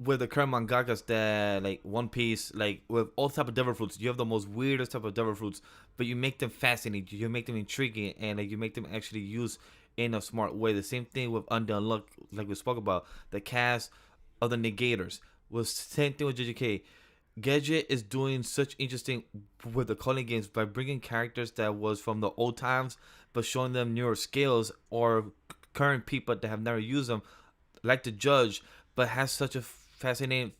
with the current mangakas, that like One Piece, like with all type of devil fruits, you have the most weirdest type of devil fruits, but you make them fascinating, you make them intriguing, and like you make them actually use in a smart way. The same thing with Undead Unluck, like we spoke about, the cast of the negators was same thing with JJK. Gadget is doing such interesting with the calling games by bringing characters that was from the old times, but showing them newer skills, or current people that have never used them, like the Judge, but has such a fascinating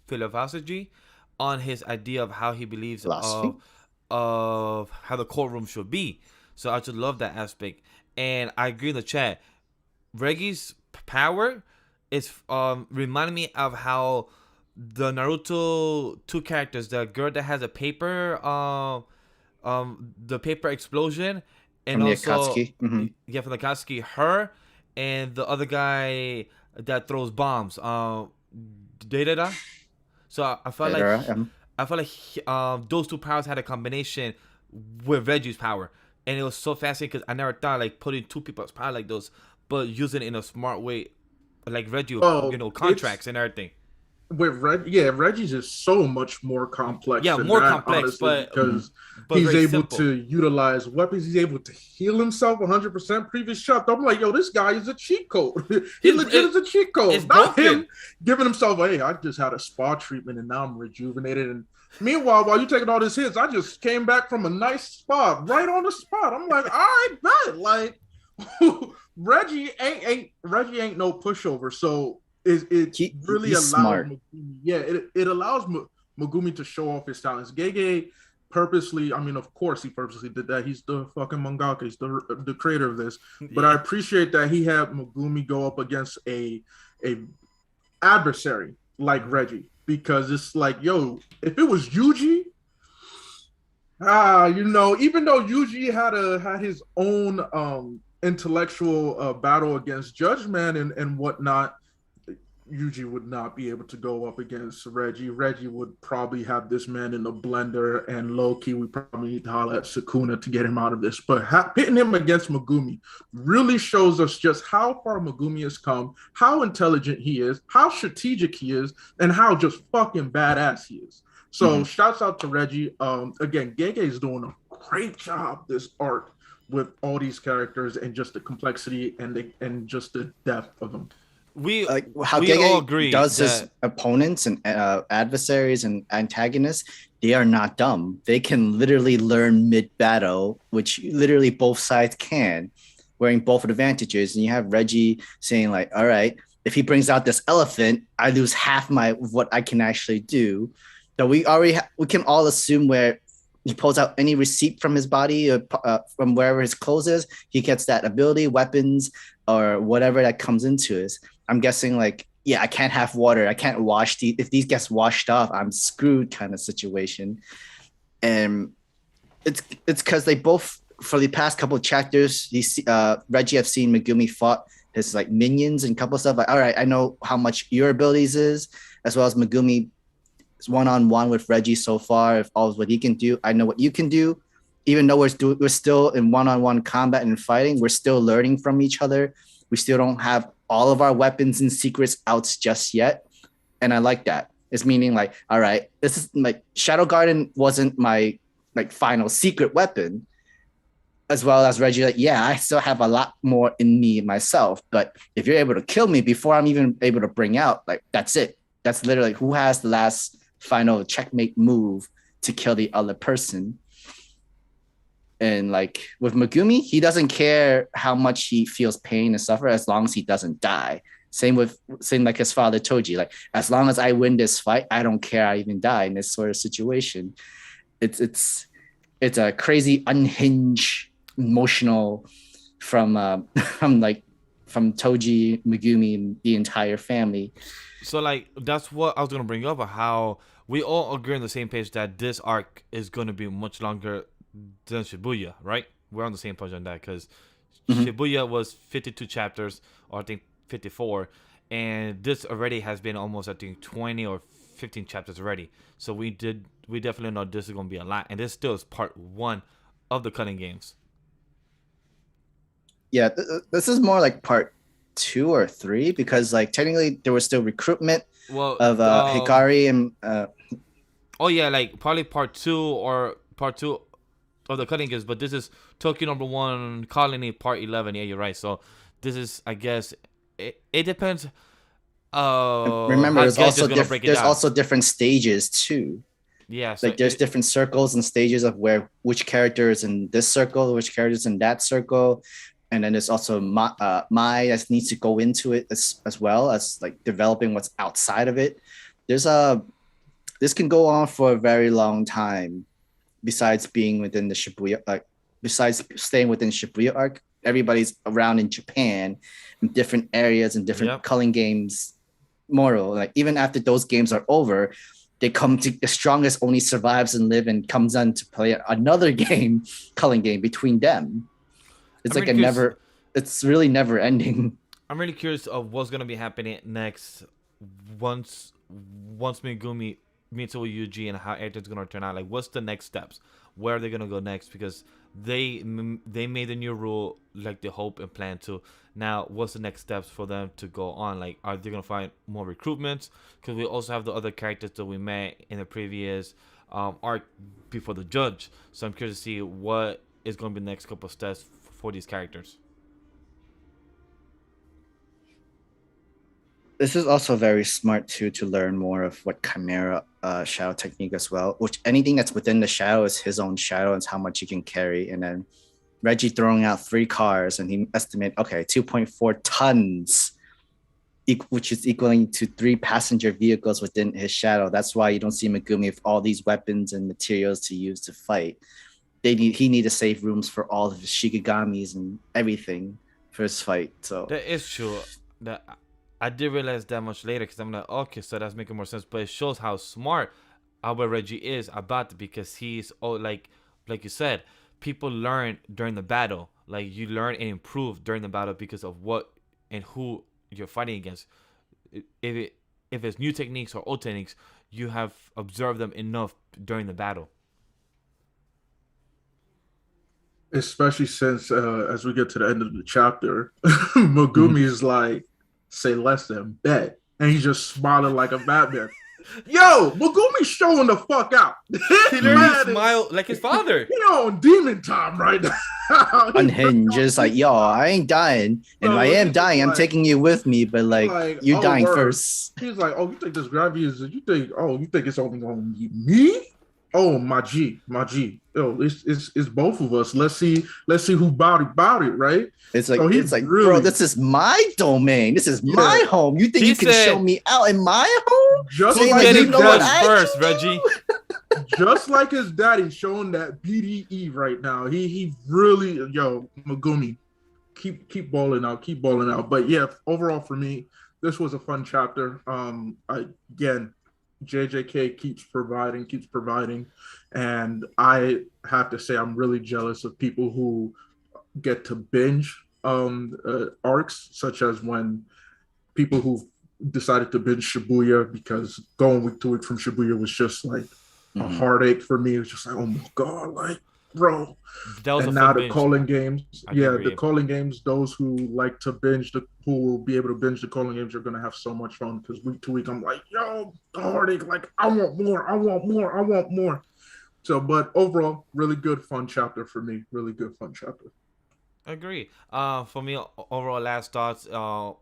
philosophy on his idea of how he believes of how the courtroom should be. So I just love that aspect, and I agree in the chat. Reggie's power is reminding me of how the Naruto two characters, the girl that has a paper, the paper explosion, and from also Akatsuki. from the Akatsuki, her and the other guy that throws bombs, Data. So I felt like those two powers had a combination with Reggie's power, and it was so fascinating because I never thought like putting two people's power like those, but using it in a smart way, like Reggie, contracts and everything. With Reggie's is so much more complex. Yeah, more that, complex, honestly, because he's able to utilize weapons. He's able to heal himself 100%. Previous chapter, I'm like, yo, this guy is a cheat code. He legit is a cheat code. Not him giving himself, hey, I just had a spa treatment and now I'm rejuvenated. And meanwhile, while you taking all these hits, I just came back from a nice spa right on the spot. I'm like, all right, bet. Like, Reggie ain't no pushover. So it really allows Megumi, it allows Megumi to show off his talents. Gege purposely, I mean, of course he purposely did that. He's the fucking mangaka. He's the creator of this. But I appreciate that he had Megumi go up against a adversary like Reggie, because it's like, yo, if it was Yuji, even though Yuji had his own intellectual battle against Judgment and whatnot, Yuji would not be able to go up against Reggie. Reggie would probably have this man in the blender, and low-key, we probably need to holler at Sukuna to get him out of this. But pitting him against Megumi really shows us just how far Megumi has come, how intelligent he is, how strategic he is, and how just fucking badass he is. So shouts out to Reggie. Again, Gege is doing a great job this arc with all these characters and just the complexity and just the depth of them. We how we Gege all agree does that his opponents and adversaries and antagonists. They are not dumb. They can literally learn mid battle, which literally both sides can, wearing both advantages. And you have Reggie saying like, "All right, if he brings out this elephant, I lose half my what I can actually do." So we can all assume where he pulls out any receipt from his body or from wherever his clothes is, he gets that ability, weapons, or whatever that comes into it. I'm guessing like, yeah, I can't have water. I can't wash if these gets washed off, I'm screwed kind of situation. And it's because they both, for the past couple of chapters, Reggie have seen Megumi fought his like minions and couple of stuff. Like, all right, I know how much your abilities is, as well as Megumi one-on-one with Reggie so far. If all what he can do, I know what you can do. Even though we're still in one-on-one combat and fighting, we're still learning from each other. We still don't have all of our weapons and secrets out just yet. And I like that. It's meaning like, all right, this is like Shadow Garden wasn't my like final secret weapon. As well as Reggie, like, yeah, I still have a lot more in me myself. But if you're able to kill me before I'm even able to bring out, like, that's it. That's literally who has the last final checkmate move to kill the other person. And like with Megumi, he doesn't care how much he feels pain and suffer as long as he doesn't die. Same like his father Toji. Like, as long as I win this fight, I don't care I even die in this sort of situation. It's a crazy unhinged emotional from Toji, Megumi, and the entire family. So like that's what I was gonna bring up, how we all agree on the same page that this arc is gonna be much longer than Shibuya, right? We're on the same page on that because Shibuya was 52 chapters, or I think 54, and this already has been almost, I think, 20 or 15 chapters already. So we definitely know this is gonna be a lot, and this still is part 1 of the cutting games. Yeah, this is more like part 2 or 3 because like technically there was still recruitment of Hikari and oh yeah, like probably part 2 of the cutting games, but this is Tokyo number 1 Colony part 11. Yeah, you're right. So this is, I guess, it depends. Remember, there's also different stages too. Yeah, so like there's different circles and stages of which character is in this circle, which character is in that circle. And then there's also Mai that needs to go into it as well as like developing what's outside of it. This can go on for a very long time. Besides being within the Shibuya, besides staying within Shibuya arc, everybody's around in Japan, in different areas and different culling games. Moral, like even after those games are over, they come to the strongest only survives and live and comes on to play another game, culling game between them. It's it's really never ending. I'm really curious of what's gonna be happening next once Megumi meets with Yuji and how everything's gonna turn out. Like, what's the next steps? Where are they gonna go next? Because they made a new rule, like they hope and plan to. Now, what's the next steps for them to go on? Like, are they gonna find more recruitments? Because we also have the other characters that we met in the previous arc before the judge. So I'm curious to see what is gonna be the next couple of steps for these characters. This is also very smart too, to learn more of what Chimera shadow technique as well, which anything that's within the shadow is his own shadow and how much he can carry. And then Reggie throwing out 3 cars and he estimate, okay, 2.4 tons, which is equaling to 3 passenger vehicles within his shadow. That's why you don't see Megumi with all these weapons and materials to use to fight. He need to save rooms for all of his Shikigamis and everything for his fight. So that is true. That I did realize that much later because I'm like, okay, so that's making more sense. But it shows how smart Albert Reggie is about it, because he's like you said, people learn during the battle. Like, you learn and improve during the battle because of what and who you're fighting against. if it's new techniques or old techniques, you have observed them enough during the battle. Especially since as we get to the end of the chapter, Megumi is like, say less than bet. And he's just smiling like a Batman. Yo, Megumi's showing the fuck out. He literally smiled like his father. You know, on demon time right now. Unhinged, just like, yo, I ain't dying. And if I am dying, I'm taking you with me, but like you dying first. He's like, oh, you think this gravity is, you think it's only gonna be me? Oh, my G. Yo, it's both of us. Let's see who about it, right? It's like, really, bro, this is my domain. This is my home. You think you can show me out in my home? Just like getting judged first, Reggie. Just like his daddy showing that BDE right now. He really, yo, Megumi, keep balling out. But yeah, overall for me, this was a fun chapter. Again, JJK keeps providing, and I have to say I'm really jealous of people who get to binge arcs, such as when people who decided to binge Shibuya, because going week to week from Shibuya was just like a heartache for me. It was just like, oh my god, like, bro. And now the calling games, the calling games, those who like to binge, who will be able to binge the calling games are going to have so much fun, because week to week I'm like, yo, the heartache, like, I want more. So, but overall, really good, fun chapter for me. Really good, fun chapter. Agree. For me, overall, last thoughts.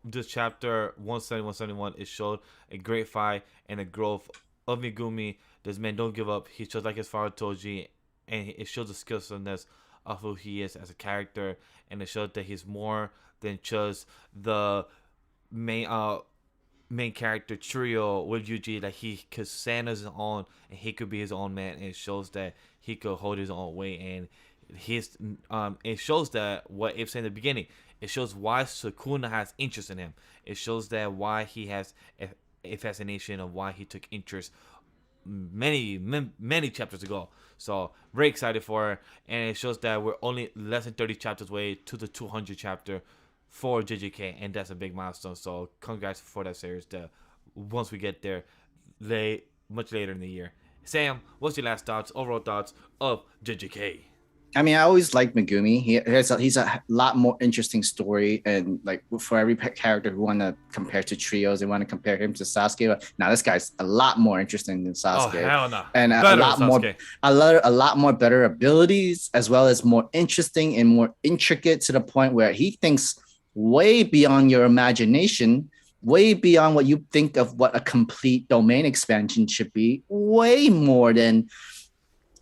This chapter 170, 171, it showed a great fight and the growth of Megumi. This man don't give up. He shows like his father Toji, and it shows the skillfulness of who he is as a character, and it shows that he's more than just the main character trio with Yuji. That he could stand as his own, and he could be his own man. And it shows that he could hold his own weight, and it shows that what Abe said in the beginning. It shows why Sukuna has interest in him. It shows that why he has a fascination of why he took interest many chapters ago. So very excited for her, and it shows that we're only less than 30 chapters away to the 200 chapter for JJK, and that's a big milestone. So congrats for that series. That once we get there, much later in the year. Sam, what's your last thoughts, overall thoughts of JJK? I mean, I always like Megumi. He's a lot more interesting story, and like for every character who want to compare to trios, they want to compare him to Sasuke. But now this guy's a lot more interesting than Sasuke. Oh hell no! And a lot more better abilities, as well as more interesting and more intricate, to the point where he thinks way beyond your imagination, way beyond what you think of what a complete domain expansion should be, way more than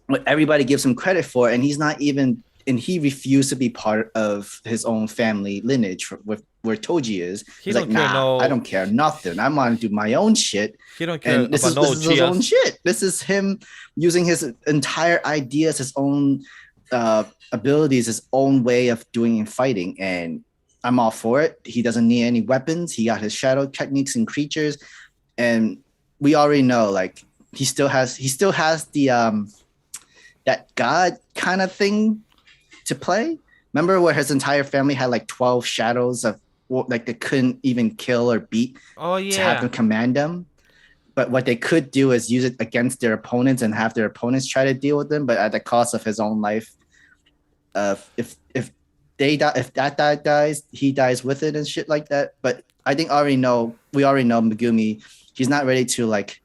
what everybody gives him credit for. And he's not even, and he refused to be part of his own family lineage where Toji is. He's like, nah, I don't care nothing. I'm gonna do my own shit. He don't care this is his own shit. This is him using his entire ideas, his own abilities, his own way of doing and fighting. And I'm all for it. He doesn't need any weapons. He got his shadow techniques and creatures. And we already know, like, he still has the that God kind of thing to play. Remember where his entire family had like 12 shadows of, like, they couldn't even kill or beat to have them command them. But what they could do is use it against their opponents and have their opponents try to deal with them, but at the cost of his own life. If that dies, he dies with it and shit like that. But I think we already know Megumi, he's not ready to like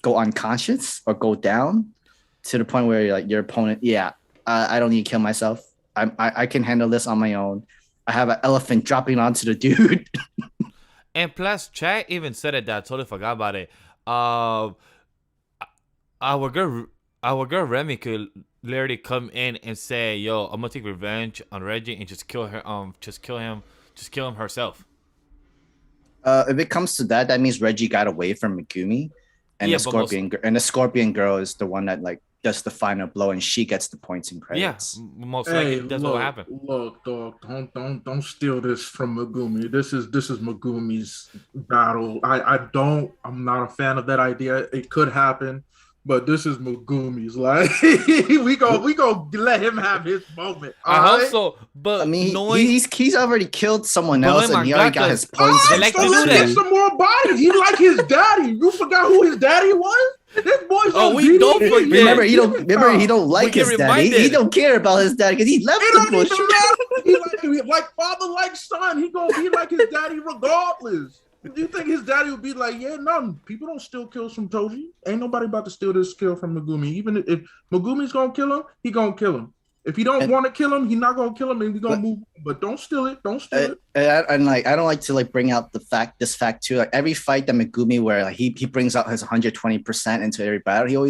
go unconscious or go down to the point where you're like, your opponent, I don't need to kill myself. I can handle this on my own. I have an elephant dropping onto the dude. And plus, chat even said it that I totally forgot about it. Our girl Remy could literally come in and say, "Yo, I'm gonna take revenge on Reggie and just kill her. Just kill him herself." If it comes to that, that means Reggie got away from Megumi, and the Scorpion girl is the one that like does the final blow, and she gets the points and credits. Yeah, most likely that's what happened. Look, dog, don't steal this from Megumi. This is Megumi's battle. I'm not a fan of that idea. It could happen, But this is Megumi's. Like we go let him have his moment. I hope so, but I mean, he's already killed someone else, and he already got his poison. So let's get some more bodies. He like his daddy. You forgot who his daddy was? This boy's we don't forget. Remember, he don't like his daddy. He don't care about his daddy because he left the bush. He like father, like son. He gonna be like his daddy regardless. Do you think his daddy would be like, yeah, no, people don't steal kills from Toji. Ain't nobody about to steal this kill from Megumi. Even if Megumi's gonna kill him, he gonna kill him. If he don't want to kill him, he not gonna kill him, and we gonna move. But don't steal it. Don't steal it. And like, I don't like to like bring out this fact too. Like every fight that Megumi, where like he brings out his 120% into every battle,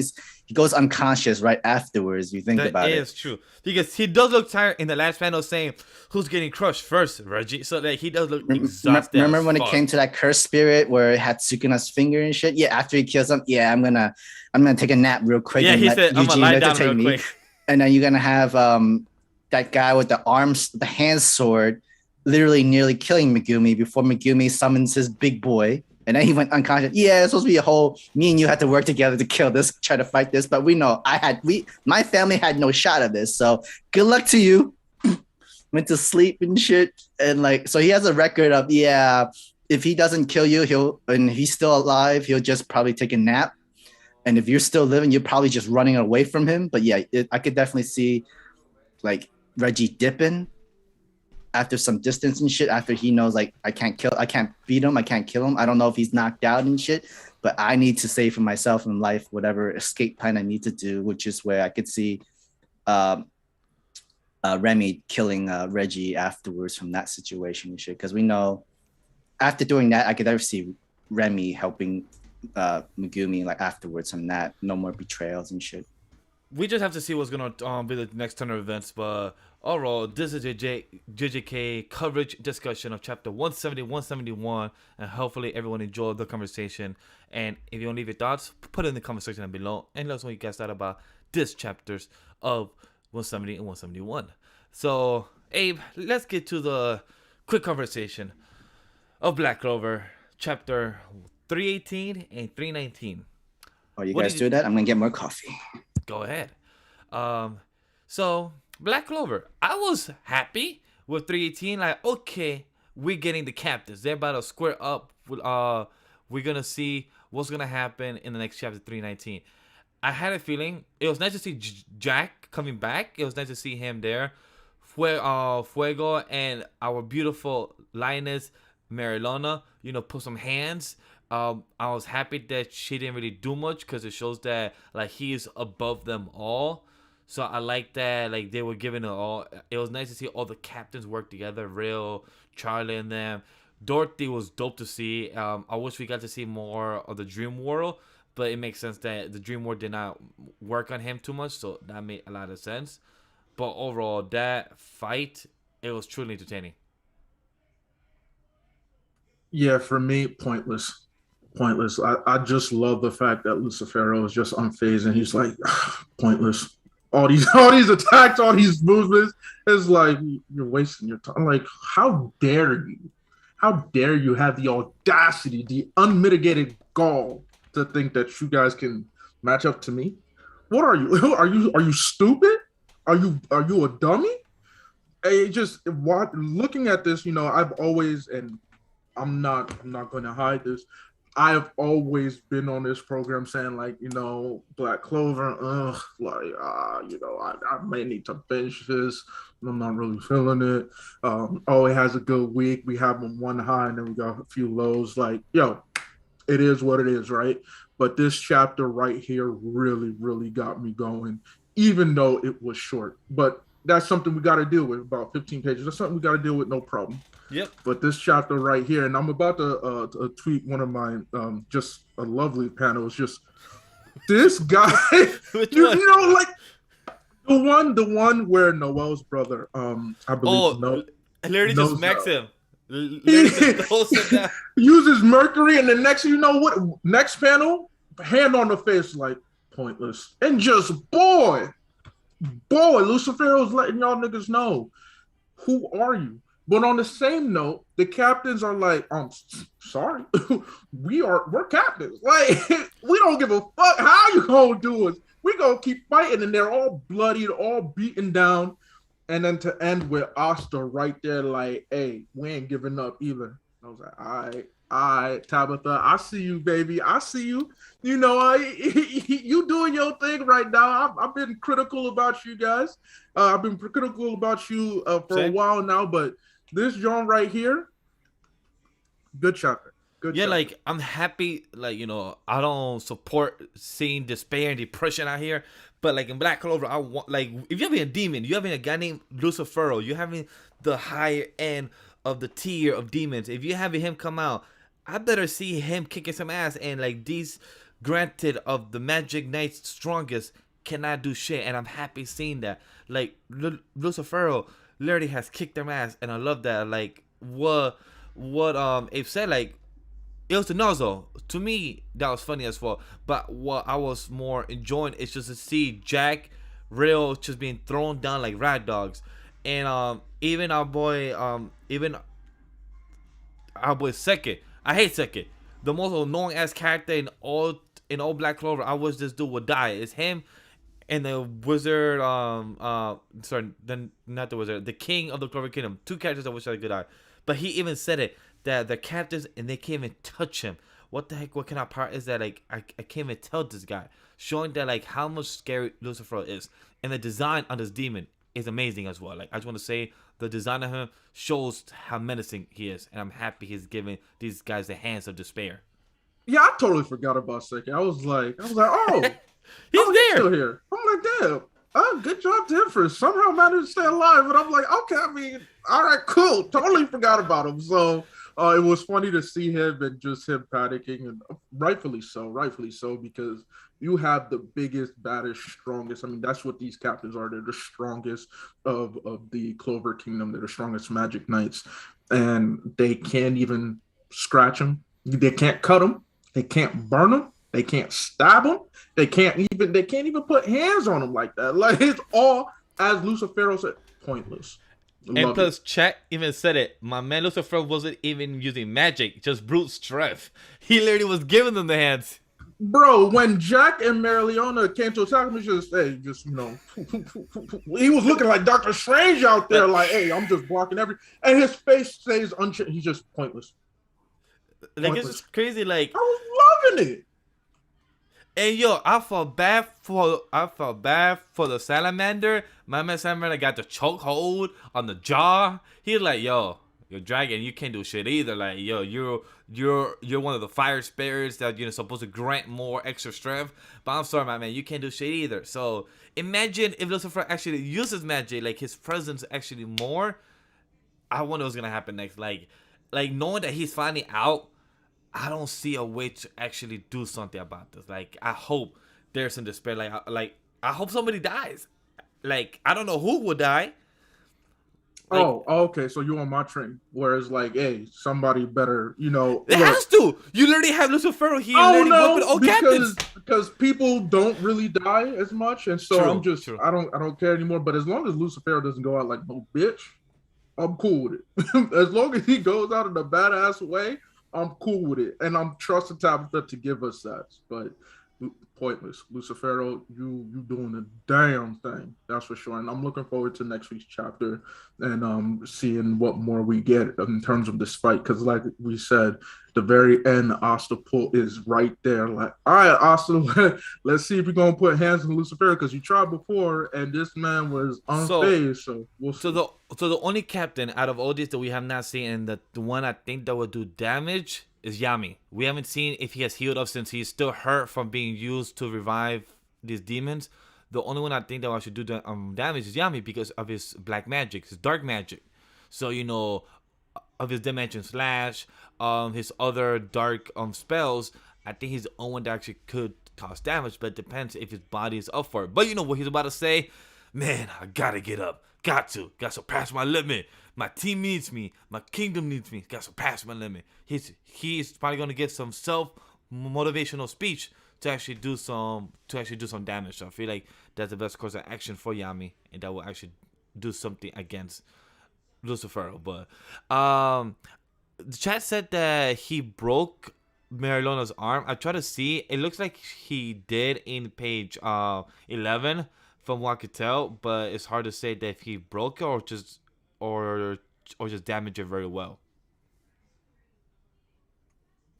he goes unconscious right afterwards. You think about it. That is true because he does look tired in the last panel, saying who's getting crushed first, Reggie. So that he does look exhausted. Remember when it came to that cursed spirit where it had Sukuna's finger and shit? Yeah, after he kills him, yeah, I'm gonna take a nap real quick. Yeah, he said I'm gonna lie down real quick. And then you're gonna have that guy with the hand sword, literally nearly killing Megumi before Megumi summons his big boy, and then he went unconscious. Yeah, it's supposed to be a whole me and you had to work together to kill this, try to fight this, but we know my family had no shot of this. So good luck to you. Went to sleep and shit, and like so he has a record of if he doesn't kill you, and if he's still alive, he'll just probably take a nap. And if you're still living, you're probably just running away from him. But yeah, I could definitely see like Reggie dipping after some distance and shit. After he knows like I can't beat him, I can't kill him. I don't know if he's knocked out and shit. But I need to save for myself in life whatever escape plan I need to do, which is where I could see Remy killing Reggie afterwards from that situation and shit. Because we know after doing that, I could ever see Remy helping Megumi like afterwards from that. No more betrayals and shit. We just have to see what's gonna be the next turn of events, but overall, this is JJK coverage discussion of chapter 170, 171, and hopefully everyone enjoyed the conversation. And if you want to leave your thoughts, put it in the comment section down below, and let us know what you guys thought about this chapters of 170 and 171. So, Abe, let's get to the quick conversation of Black Clover, chapter 318 and 319. Oh, you guys do that? I'm gonna get more coffee. Go ahead. So Black Clover, I was happy with 318. Like, okay, we're getting the captives. They're about to square up. We're gonna see what's gonna happen in the next chapter 319. I had a feeling it was nice to see Jack coming back. It was nice to see him there. Fuego and our beautiful lioness Marilona, put some hands. I was happy that she didn't really do much because it shows that like he is above them all. So I like that like they were giving it all. It was nice to see all the captains work together. Real, Charlie and them. Dorothy was dope to see. I wish we got to see more of the Dream World, but it makes sense that the Dream World did not work on him too much, so that made a lot of sense. But overall, that fight, it was truly entertaining. Yeah, for me, pointless. I just love the fact that Lucifero is just unfazed and he's like pointless. All these attacks, all these movements, it's like you're wasting your time. Like, how dare you? How dare you have the audacity, the unmitigated gall to think that you guys can match up to me? What are you? Are you stupid? Are you a dummy? Looking at this, I've always, and I'm not going to hide this. I have always been on this program saying like, Black Clover, I may need to bench this. I'm not really feeling it. It has a good week. We have them one high and then we got a few lows. Like, it is what it is, right? But this chapter right here really, really got me going, even though it was short. But that's something we got to deal with, about 15 pages. That's something we got to deal with, no problem. Yep. But this chapter right here, and I'm about to tweet one of my just a lovely panel. It's just this guy, like the one where Noel's brother, I believe, literally just smacks him. Uses Mercury, and the next, next panel, hand on the face, like pointless, and just boy, Lucifero's letting y'all niggas know, who are you? But on the same note, the captains are like, sorry, we're captains. Like, we don't give a fuck how you gonna do us. We gonna keep fighting, and they're all bloodied, all beaten down. And then to end with Asta right there, like, hey, we ain't giving up either. I was like, all right, Tabitha, I see you, baby. I see you. You know, you doing your thing right now. I've been critical about you guys. I've been critical about you for a while now, but this John right here, good chapter. Good chapter. Like, I'm happy, like, you know, I don't support seeing despair and depression out here, but like in Black Clover, I want, like, if you're having a demon, you're having a guy named Lucifero, you're having the higher end of the tier of demons. If you're having him come out, I better see him kicking some ass, and like these granted of the Magic Knight's strongest cannot do shit, and I'm happy seeing that. Like Lucifero literally has kicked their ass, and I love that. Like what Abe said, like, it was the nozzle. To me, that was funny as well. But what I was more enjoying is just to see Jack Real just being thrown down like rat dogs. And even our boy Seke. I hate Seke. The most annoying ass character in all Black Clover. I wish this dude would die. It's him and the wizard, the king of the Clover Kingdom. Two characters I wish I could die. But he even said it, that the captains and they can't even touch him. What the heck? What kind of part is that? Like, I can't even tell this guy. Showing that, like, how much scary Lucifer is. And the design on this demon is amazing as well. Like, I just want to say, the design of him shows how menacing he is. And I'm happy he's giving these guys the hands of despair. Yeah, I totally forgot about Seki. I was like, oh, he's there. Still here. I'm like, damn. Good job to him for somehow managed to stay alive. But I'm like, okay, I mean, all right, cool. Totally forgot about him. So it was funny to see him and just him panicking, and rightfully so, because you have the biggest, baddest, strongest. I mean, that's what these captains are. They're the strongest of the Clover Kingdom. They're the strongest Magic Knights, and they can't even scratch them. They can't cut them. They can't burn them. They can't stab them. They can't even put hands on them like that. Like, it's all, as Lucifero said, pointless. And plus, Chat even said it. My man Lucifer wasn't even using magic, just brute strength. He literally was giving them the hands. Bro, when Jack and Marileona came to attack him, he was looking like Doctor Strange out there, like, hey, I'm just blocking and his face stays unchanged. He's just pointless. Like, it's just crazy. Like, I was loving it. And yo, I felt bad for the salamander. My man salamander got the chokehold on the jaw. He's like, yo, dragon, you can't do shit either. Like, yo, you're one of the fire spirits that you're supposed to grant more extra strength. But I'm sorry, my man, you can't do shit either. So imagine if Lucifer actually uses magic, like his presence actually more. I wonder what's gonna happen next. Like knowing that he's finally out. I don't see a way to actually do something about this. Like, I hope there's some despair. Like I hope somebody dies. Like, I don't know who would die. Like, okay. So you on my train? Whereas, like, hey, somebody better, It has to. You literally have Lucifer here. Because people don't really die as much, and so true. I don't care anymore. But as long as Lucifer doesn't go out like no bitch, I'm cool with it. As long as he goes out in a badass way, I'm cool with it, and I'm trusting Tabitha to give us that. But pointless, Lucifero, you doing a damn thing, that's for sure. And I'm looking forward to next week's chapter and seeing what more we get in terms of this fight. Because like we said, the very end, Asta pull is right there. Like, all right, Asta, let's see if you're gonna put hands on Lucifero, because you tried before, and this man was unfazed. So we'll see. So the only captain out of all these that we have not seen, and the one I think that will do damage, is Yami. We haven't seen if he has healed up, since he's still hurt from being used to revive these demons. The only one I think that I should do damage is Yami, because of his black magic, his dark magic. So, of his Dimension Slash, his other dark spells, I think he's the only one that actually could cause damage, but it depends if his body is up for it. But you know what he's about to say? Man, I gotta get up. Gotta surpass my limit. My team needs me. My kingdom needs me. Gotta surpass my limit. He's probably gonna get some self-motivational speech to actually do some damage. So I feel like that's the best course of action for Yami, and that will actually do something against Lucifer. But the chat said that he broke Marilona's arm. I tried to see. It looks like he did in page 11 from what I could tell, but it's hard to say that if he broke it or just damaged it very well.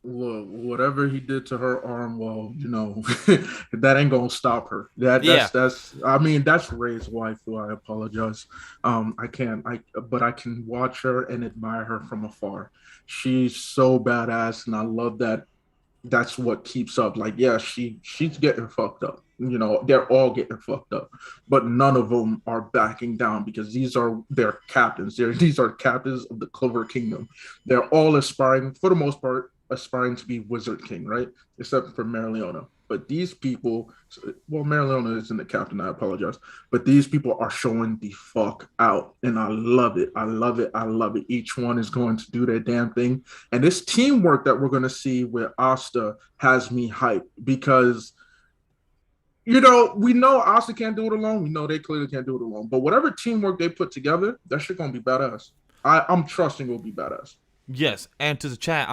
Look, whatever he did to her arm, well, that ain't gonna stop her. That's I mean, that's Ray's wife, who I apologize. But I can watch her and admire her from afar. She's so badass, and I love that. That's what keeps up. Like, yeah, she's getting fucked up. They're all getting fucked up, but none of them are backing down because these are their captains. These are captains of the Clover Kingdom. They're all aspiring, for the most part, aspiring to be Wizard King, right? Except for Marileona. But these people, well, Marileona isn't the captain, I apologize. But these people are showing the fuck out. And I love it. I love it. I love it. Each one is going to do their damn thing. And this teamwork that we're going to see with Asta has me hyped because, we know Asta can't do it alone. We know they clearly can't do it alone. But whatever teamwork they put together, that shit going to be badass. I'm trusting it will be badass. Yes, and to the chat,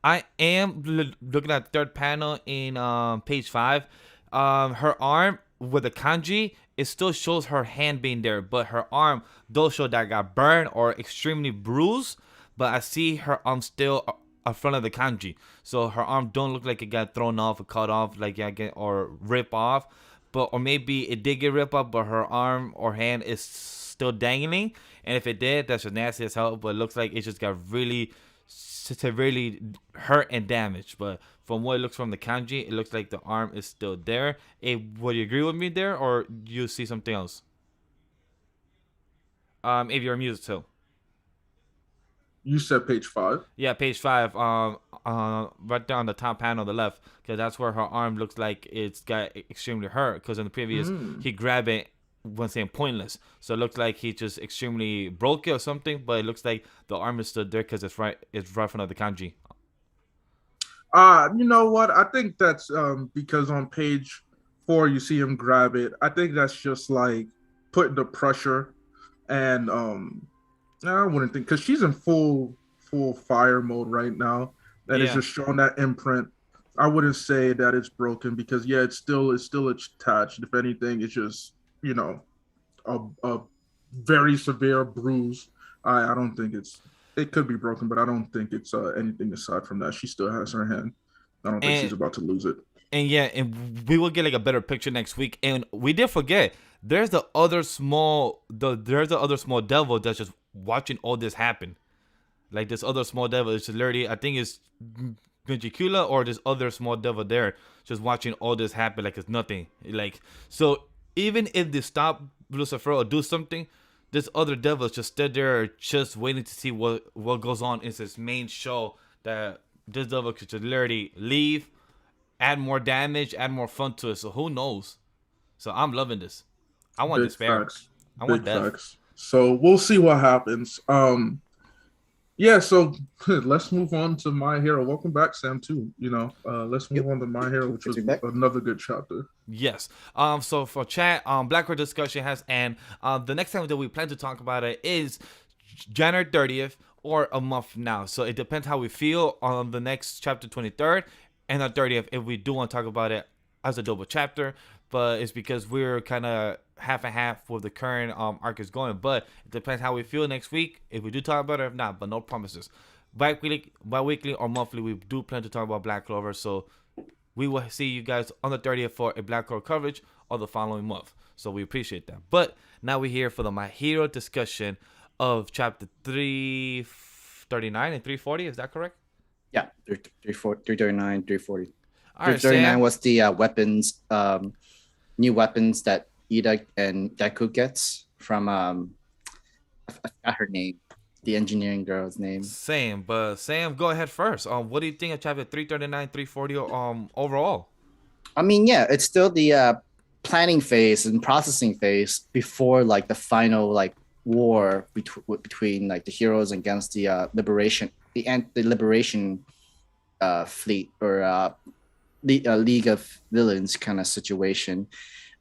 I am looking at the third panel in page 5. Her arm with the kanji, it still shows her hand being there, but her arm does show that got burned or extremely bruised. But I see her arm still in front of the kanji, so her arm don't look like it got thrown off or cut off, or rip off. Or maybe it did get ripped off, but her arm or hand is still dangling. And if it did, that's just nasty as hell. But it looks like it just got really severely hurt and damaged. But from what it looks from the kanji, it looks like the arm is still there. Would you agree with me there, or do you see something else? If you're muted too. You said page 5? Yeah, page 5. Right there on the top panel on the left, because that's where her arm looks like it's got extremely hurt. Because in the previous, he grabbed it when saying pointless, so it looks like he just extremely broke it or something. But it looks like the arm is still there because it's right in front of the kanji. You know what? I think that's because on page 4 you see him grab it. I think that's just like putting the pressure, and I wouldn't think, because she's in full fire mode right now, and it's just showing that imprint. I wouldn't say that it's broken because it's still attached. If anything, it's just a very severe bruise. I don't think it could be broken, but I don't think it's anything aside from that. She still has her hand. I don't think she's about to lose it. And we will get like a better picture next week. And we did forget, there's the other small devil that's just watching all this happen. Like this other small devil is literally, I think it's Benjicula or this other small devil there just watching all this happen like it's nothing. Like, so even if they stop Lucifer or do something, this other devil is just stood there just waiting to see what goes on in this main show, that this devil could just literally leave, add more damage, add more fun to it. So who knows? So I'm loving this. I want Big despair. Facts. I want Big death. Facts. So we'll see what happens. So let's move on to My Hero. Welcome back, Sam, too. Let's move on to My Hero, which was another good chapter. Yes. So for chat, Blackrock discussion has, and the next time that we plan to talk about it is January 30th or a month from now. So it depends how we feel on the next chapter 23rd and the 30th if we do want to talk about it as a double chapter. But it's because we're kind of half and half with the current arc is going. But it depends how we feel next week if we do talk about it or if not. But no promises. Bi-weekly or monthly, we do plan to talk about Black Clover. So we will see you guys on the 30th for a Black Clover coverage or the following month. So we appreciate that. But now we're here for the My Hero discussion of chapter 339 and 340. Is that correct? Yeah, 339, 340. All right, 339 Sam. was the weapons, new weapons that Ida and Deku gets from I forgot her name, the engineering girl's name. Sam, go ahead first. What do you think of chapter 339, 340 overall? I mean, yeah, it's still the planning phase and processing phase before like the final like war between like the heroes against the liberation fleet or the League of Villains kind of situation.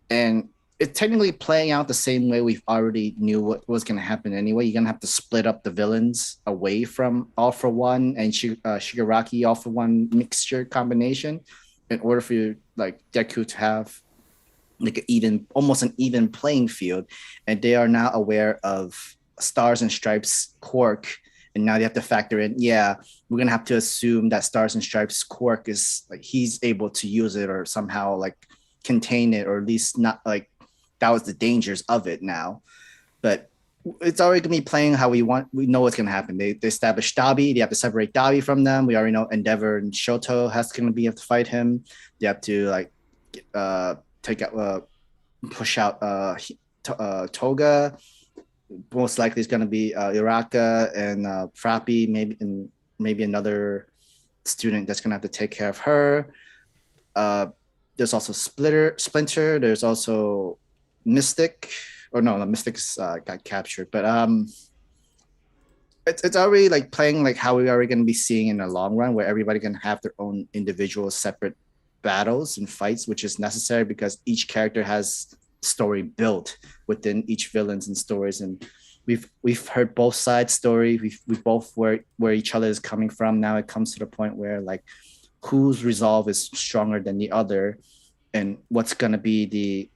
And it's technically playing out the same way we've already knew what was going to happen anyway. You're going to have to split up the villains away from All for One and Shigaraki All for One mixture combination in order for you, like, Deku to have like almost an even playing field. And they are now aware of Stars and Stripes quirk. And now they have to factor in, we're going to have to assume that Stars and Stripes quirk is like he's able to use it or somehow like contain it, or at least not like that was the dangers of it now. But it's already going to be playing how we want. We know what's going to happen. They establish Dabi. They have to separate Dabi from them. We already know Endeavor and Shoto have to fight him. They have to like push out Toga. Most likely it's going to be Iraka and Frappy, maybe another student that's going to have to take care of her. There's also Splinter. There's also Mystic. Or no, Mystic's got captured. But it's already like playing like how we are going to be seeing in the long run, where everybody can have their own individual separate battles and fights, which is necessary because each character has story built within each villains and stories. And we've heard both sides' story. We both where each other is coming from. Now it comes to the point where like whose resolve is stronger than the other, and what's going to be the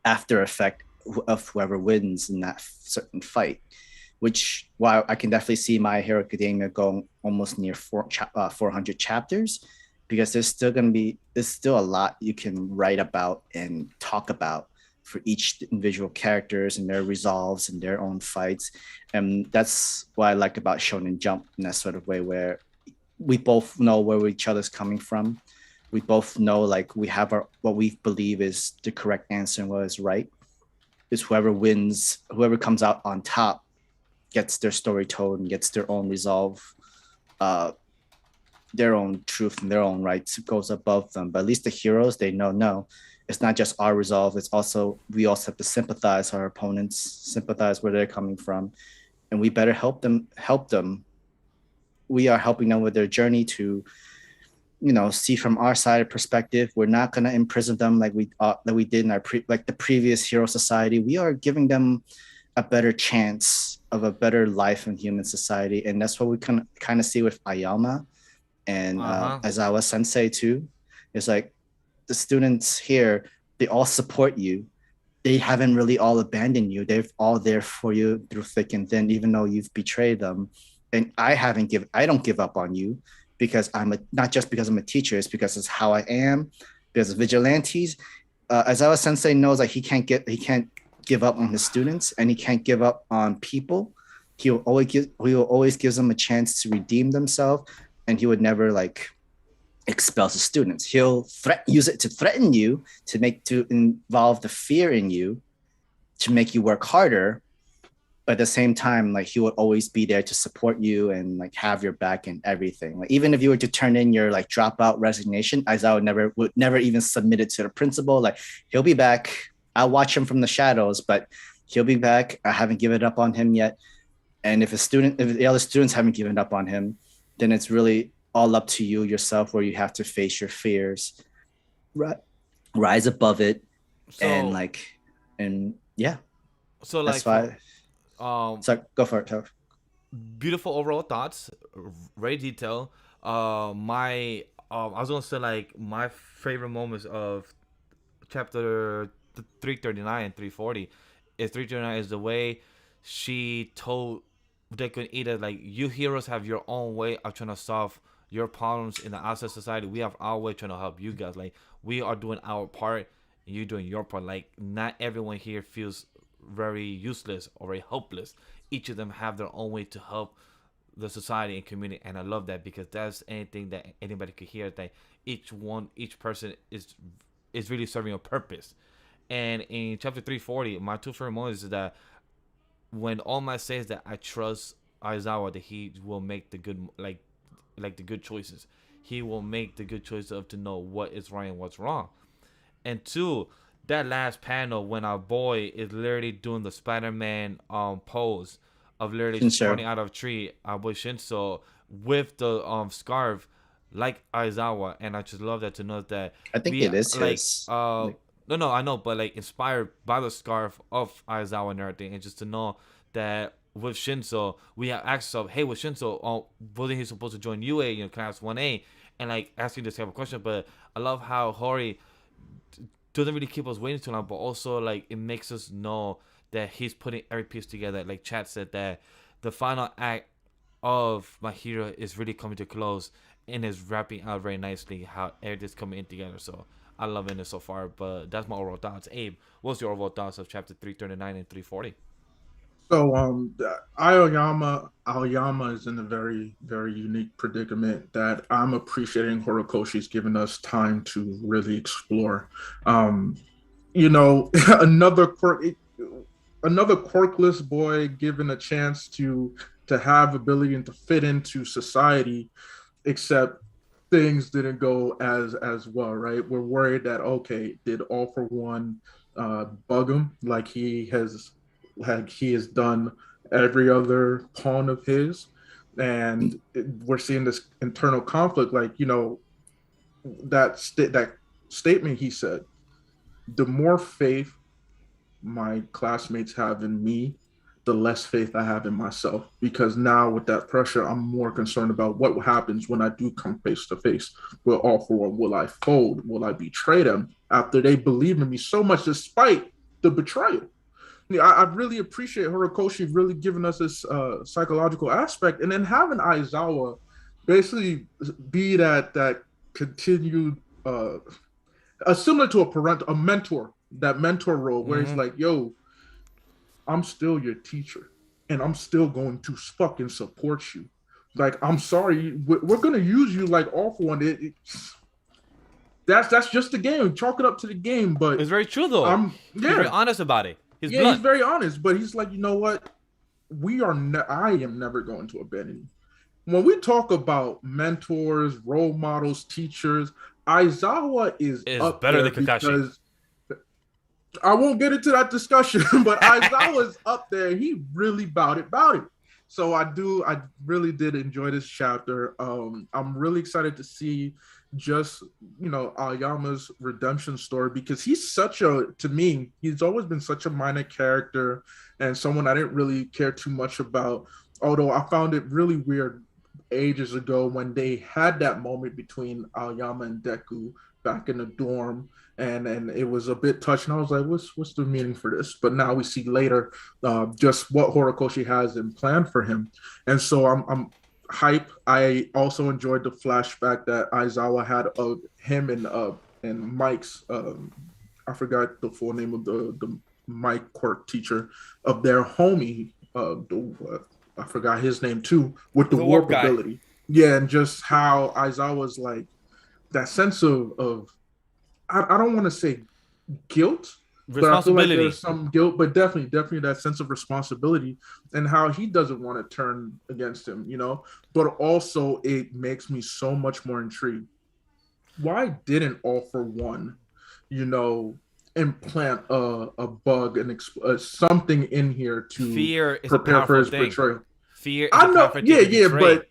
after effect of whoever wins in that certain fight. Which, while I can definitely see My Hero Academia going almost near 400 chapters, because there's still a lot you can write about and talk about for each individual characters and their resolves and their own fights. And that's what I like about Shonen Jump in that sort of way, where we both know where each other's coming from. We both know like we have what we believe is the correct answer and what is right. Is whoever wins, whoever comes out on top gets their story told and gets their own resolve, their own truth and their own rights goes above them. But at least the heroes, they know, no, it's not just our resolve. It's also, we also have to sympathize our opponents, sympathize where they're coming from. And we better help them. We are helping them with their journey to, see from our side perspective. We're not going to imprison them like we did in the previous Hero Society. We are giving them a better chance of a better life in human society. And that's what we can kind of see with Ayama and Aizawa Sensei too. It's like the students here, they all support you. They haven't really all abandoned you. They're all there for you through thick and thin, even though you've betrayed them. And I don't give up on you because not just because I'm a teacher, it's because it's how I am, because of vigilantes. Aizawa Sensei knows that he can't give up on his students, and he can't give up on people. He will always give them a chance to redeem themselves, and he would never like expel his students. He'll use it to threaten you, to involve the fear in you, to make you work harder. But at the same time, like he would always be there to support you and like have your back and everything. Like even if you were to turn in your like dropout resignation, Aizawa would never even submit it to the principal. Like he'll be back. I'll watch him from the shadows, but he'll be back. I haven't given up on him yet. And if the other students haven't given up on him, then it's really all up to you yourself, where you have to face your fears, rise above it, and yeah. So that's like, why. So go for it. Beautiful overall thoughts, very detailed. I was gonna say like my favorite moments of chapter 339 and 340 is 339 is the way she told Deku and Ida, like, you heroes have your own way of trying to solve your problems in the outside society. We have our way trying to help you guys. Like, we are doing our part and you're doing your part. Like, not everyone here feels very useless or very hopeless. Each of them have their own way to help the society and community, and I love that, because that's anything that anybody could hear, that each person is really serving a purpose. And in chapter 340, my two favorite moments is that when All Might says that I trust Aizawa, that he will make the good, like the good choices. He will make the good choice of to know what is right and what's wrong. And two, that last panel when our boy is literally doing the Spider-Man pose of literally running out of a tree, our boy Shinso with the scarf like Aizawa, and I just love that to know that I think it is like, his. No, I know, but like inspired by the scarf of Aizawa and everything, and just to know that with Shinso, we have access of, hey, with Shinso, wasn't he supposed to join UA, class 1A, and like asking this type of question. But I love how Hori doesn't really keep us waiting too long, but also like it makes us know that he's putting every piece together. Like Chad said, that the final act of My Hero is really coming to close and is wrapping out very nicely how everything's coming in together. So I love it so far, but that's my overall thoughts. Abe, what's your overall thoughts of chapter 339 and 340? So Aoyama is in a very, very unique predicament that I'm appreciating Horikoshi's given us time to really explore. Another quirkless boy given a chance to have ability and to fit into society, except things didn't go as well, right? We're worried that, okay, did All For One bug him like he has done every other pawn of his? And we're seeing this internal conflict, like, that statement he said, the more faith my classmates have in me, the less faith I have in myself, because now with that pressure, I'm more concerned about what happens when I do come face to face with All For One. Will I fold? Will I betray them after they believe in me so much despite the betrayal? I really appreciate Horikoshi really giving us this psychological aspect, and then having Aizawa basically be that continued, similar to a mentor, that mentor role where he's like, yo, I'm still your teacher and I'm still going to fucking support you. Like, I'm sorry, we're going to use you like All For One. That's just the game. Chalk it up to the game. But it's very true, though. He's very honest about it. He's very honest, but he's like, you know what? I am never going to abandon you. When we talk about mentors, role models, teachers, Aizawa is up better than Kakashi. I won't get into that discussion, but Aizawa's up there. He really bowed it. So I really did enjoy this chapter. I'm really excited to see just, Aoyama's redemption story, because to me, he's always been such a minor character and someone I didn't really care too much about. Although I found it really weird ages ago when they had that moment between Aoyama and Deku back in the dorm, and it was a bit touching. I was like, what's the meaning for this? But now we see later just what Horikoshi has in plan for him. And so I'm hype. I also enjoyed the flashback that Aizawa had of him and Mike's I forgot the full name of the Mike Quirk teacher of their homie. I forgot his name too, with the warp ability. Yeah, and just how Aizawa's like that sense of I don't want to say guilt, but I feel like there's some guilt, but definitely that sense of responsibility, and how he doesn't want to turn against him, but also it makes me so much more intrigued. Why didn't All For One, implant a bug and something in here to prepare for his betrayal? Fear is I know, but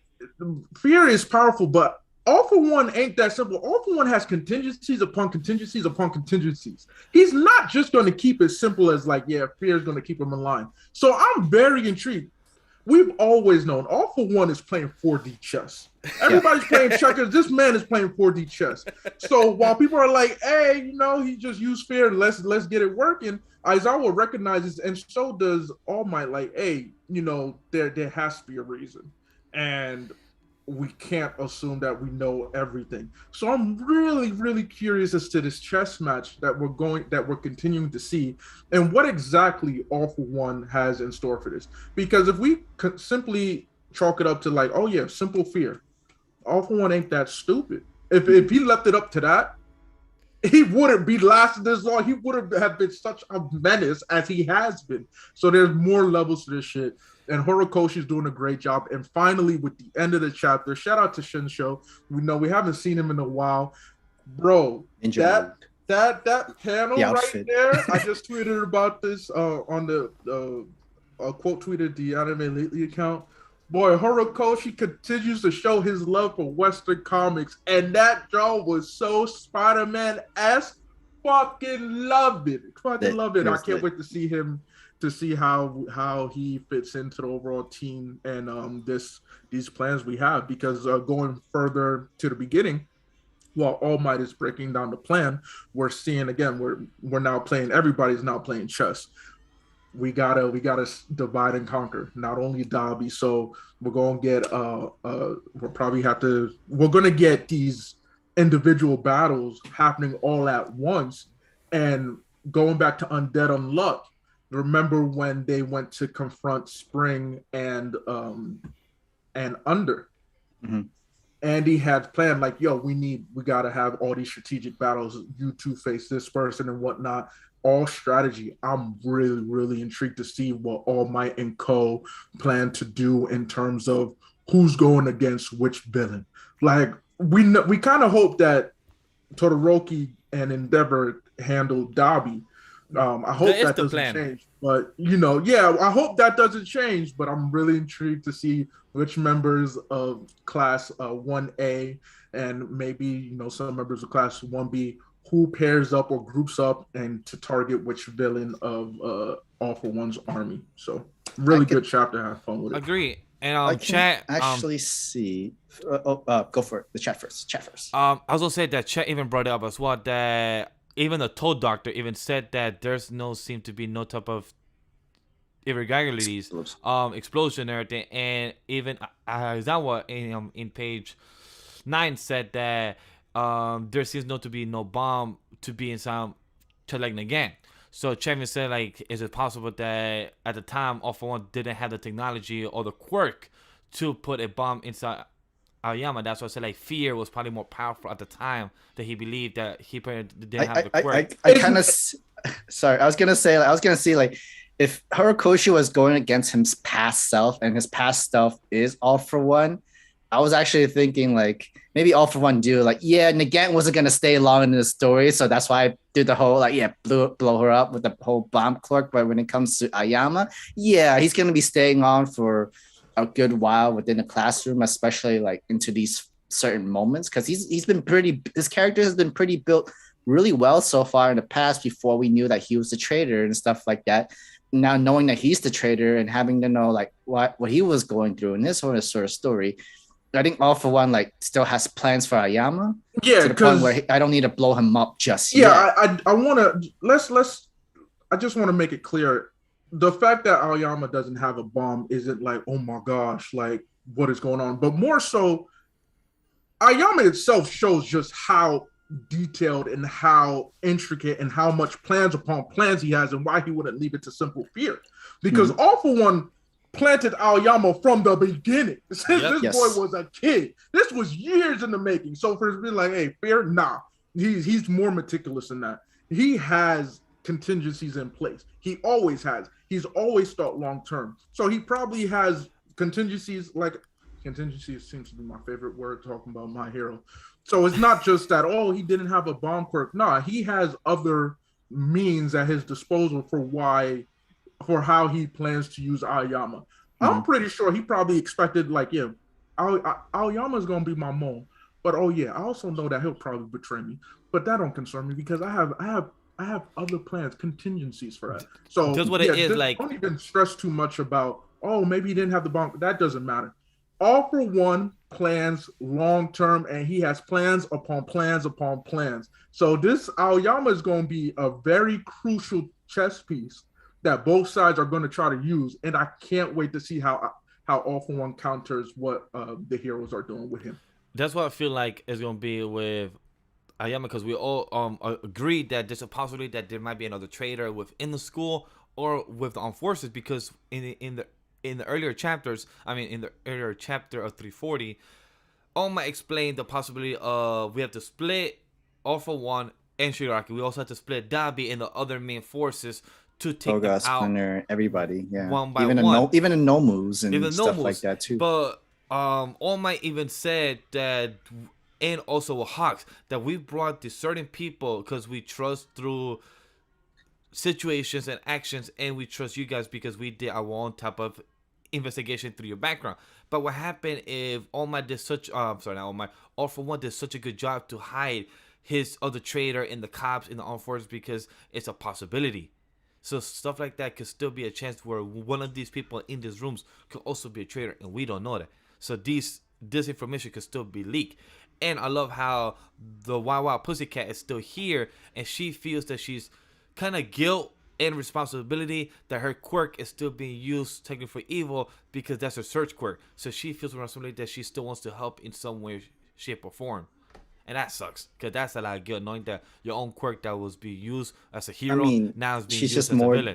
fear is powerful, but All For One ain't that simple. All For One has contingencies upon contingencies upon contingencies. He's not just going to keep it simple as like, fear is going to keep him in line. So I'm very intrigued. We've always known All For One is playing 4D chess. Everybody's playing checkers. This man is playing 4D chess. So while people are like, hey, he just used fear, let's get it working, Aizawa recognizes, and so does All Might, like, hey, there has to be a reason. And we can't assume that we know everything. So I'm really, really curious as to this chess match that we're continuing to see, and what exactly All For One has in store for this. Because if we could simply chalk it up to like, simple fear, All For One ain't that stupid. If he left it up to that, he wouldn't be lasting this long. He wouldn't have been such a menace as he has been. So there's more levels to this shit. And Horikoshi's doing a great job. And finally, with the end of the chapter, shout out to Shinsho. We haven't seen him in a while. Bro, that panel right there, I just tweeted about this on the quote tweeted the Anime Lately account. Boy, Horikoshi continues to show his love for Western comics. And that jaw was so Spider-Man-esque. fucking love it. Fucking love it. I was can't lit. wait to see him, to see how he fits into the overall team and these plans we have. Because going further to the beginning, while All Might is breaking down the plan, we're seeing again we're now playing. Everybody's now playing chess. We gotta divide and conquer. Not only Dobby, so we're gonna get we're gonna get these individual battles happening all at once. And going back to Undead Unluck, remember when they went to confront Spring and Under. Mm-hmm. Andy had planned like, yo, we gotta have all these strategic battles. You two face this person and whatnot. All strategy. I'm really, really intrigued to see what All Might and Co. plan to do in terms of who's going against which villain. Like we kind of hope that Todoroki and Endeavor handle Dobby. I hope that doesn't change. But I hope that doesn't change. But I'm really intrigued to see which members of Class 1A and maybe some members of Class 1B who pairs up or groups up and to target which villain of All for One's army. So really good chapter. Have fun with it. Agree. And I can chat actually see. Go for it. The chat first. I was gonna say that chat even brought it up as well, that even the Toad Doctor even said that there's seem to be no type of irregularities, explosion and everything. And even Aizawa in page 9 said that there seems not to be no bomb to be inside Chilling again. So Chevin said, like, is it possible that at the time All for One didn't have the technology or the quirk to put a bomb inside Aoyama? That's why I said, like, fear was probably more powerful at the time, that he believed that he didn't have the quirk. I kind of sorry. I was gonna say like if Horikoshi was going against his past self, and his past self is All for One, I was actually thinking like maybe All for One do like, yeah, Nagant wasn't gonna stay long in the story, so that's why I do the whole like, yeah, blow her up with the whole bomb cloak. But when it comes to Ayama, yeah, he's gonna be staying on for a good while within the classroom, especially like into these certain moments, because his character has been pretty built really well so far in the past, before we knew that he was the traitor and stuff like that. Now knowing that he's the traitor and having to know like what he was going through in this sort of story, I think All for One like still has plans for Ayama. Yeah, to the point where I don't need to blow him up just yet. Yeah, I want to I just want to make it clear. The fact that Aoyama doesn't have a bomb isn't like, oh my gosh, like what is going on? But more so, Aoyama itself shows just how detailed and how intricate and how much plans upon plans he has, and why he wouldn't leave it to simple fear. Because All for One planted Aoyama from the beginning. This boy was a kid. This was years in the making. So for it to be like, hey, fear, nah. He's more meticulous than that. He has contingencies in place. He always has. He's always thought long term. So he probably has contingencies. Like, contingencies seems to be my favorite word talking about my hero. So it's not just that, oh, he didn't have a bomb quirk. Nah, he has other means at his disposal for how he plans to use Aoyama. I'm pretty sure he probably expected, like, yeah, Aoyama is going to be my mom. But, oh, yeah, I also know that he'll probably betray me. But that don't concern me, because I have other plans, contingencies for that. So that's what it is. Like, don't even stress too much about, oh, maybe he didn't have the bomb. That doesn't matter. All for One plans long term, and he has plans upon plans upon plans. So this Aoyama is going to be a very crucial chess piece that both sides are going to try to use, and I can't wait to see how All for One counters what the heroes are doing with him. That's what I feel like is going to be with Aoyama, because we all agreed that there's a possibility that there might be another traitor within the school or with the armed forces, because in the earlier chapters, in the earlier chapter of 340, All Might explained the possibility of we have to split All for One and Shigaraki. We also have to split Dabi and the other main forces to take them out. Splinter, everybody, yeah, one by even one. Even in Nomus and even stuff Nomus, like that too. But All Might even said that, and also with Hawks, that we brought these certain people because we trust through situations and actions, and we trust you guys because we did our own type of investigation through your background. But what happened if All Might did All for One did such a good job to hide his other trader in the cops in the armed forces because it's a possibility. So stuff like that could still be a chance where one of these people in these rooms could also be a traitor, and we don't know that. So this information could still be leaked. And I love how the Wild Wild Pussycat is still here, and she feels that she's kind of guilt and responsibility that her quirk is still being used technically for evil because that's her search quirk. So she feels responsibility that she still wants to help in some way, shape, or form. And that sucks, because that's a lot of guilt, knowing that your own quirk that was being used as a hero now is being used as a villain.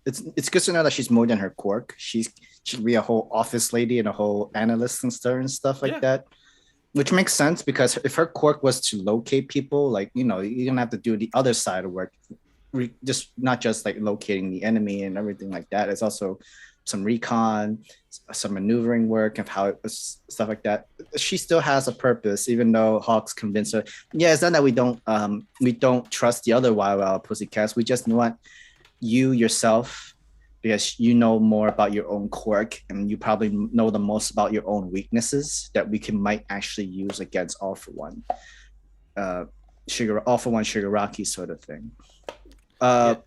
It's good to know that she's more than her quirk. She should be a whole office lady and a whole analyst and stuff like that. Which makes sense, because if her quirk was to locate people, like, you know, you're gonna have to do the other side of work. Just not just like locating the enemy and everything like that. It's also some recon, some maneuvering work of how it was, stuff like that. She still has a purpose, even though Hawk's convinced her. Yeah, it's not that we don't trust the other Wild Wild Pussycats. We just want you yourself, because you know more about your own quirk, and you probably know the most about your own weaknesses that we might actually use against All For One, All For One Shigaraki sort of thing. I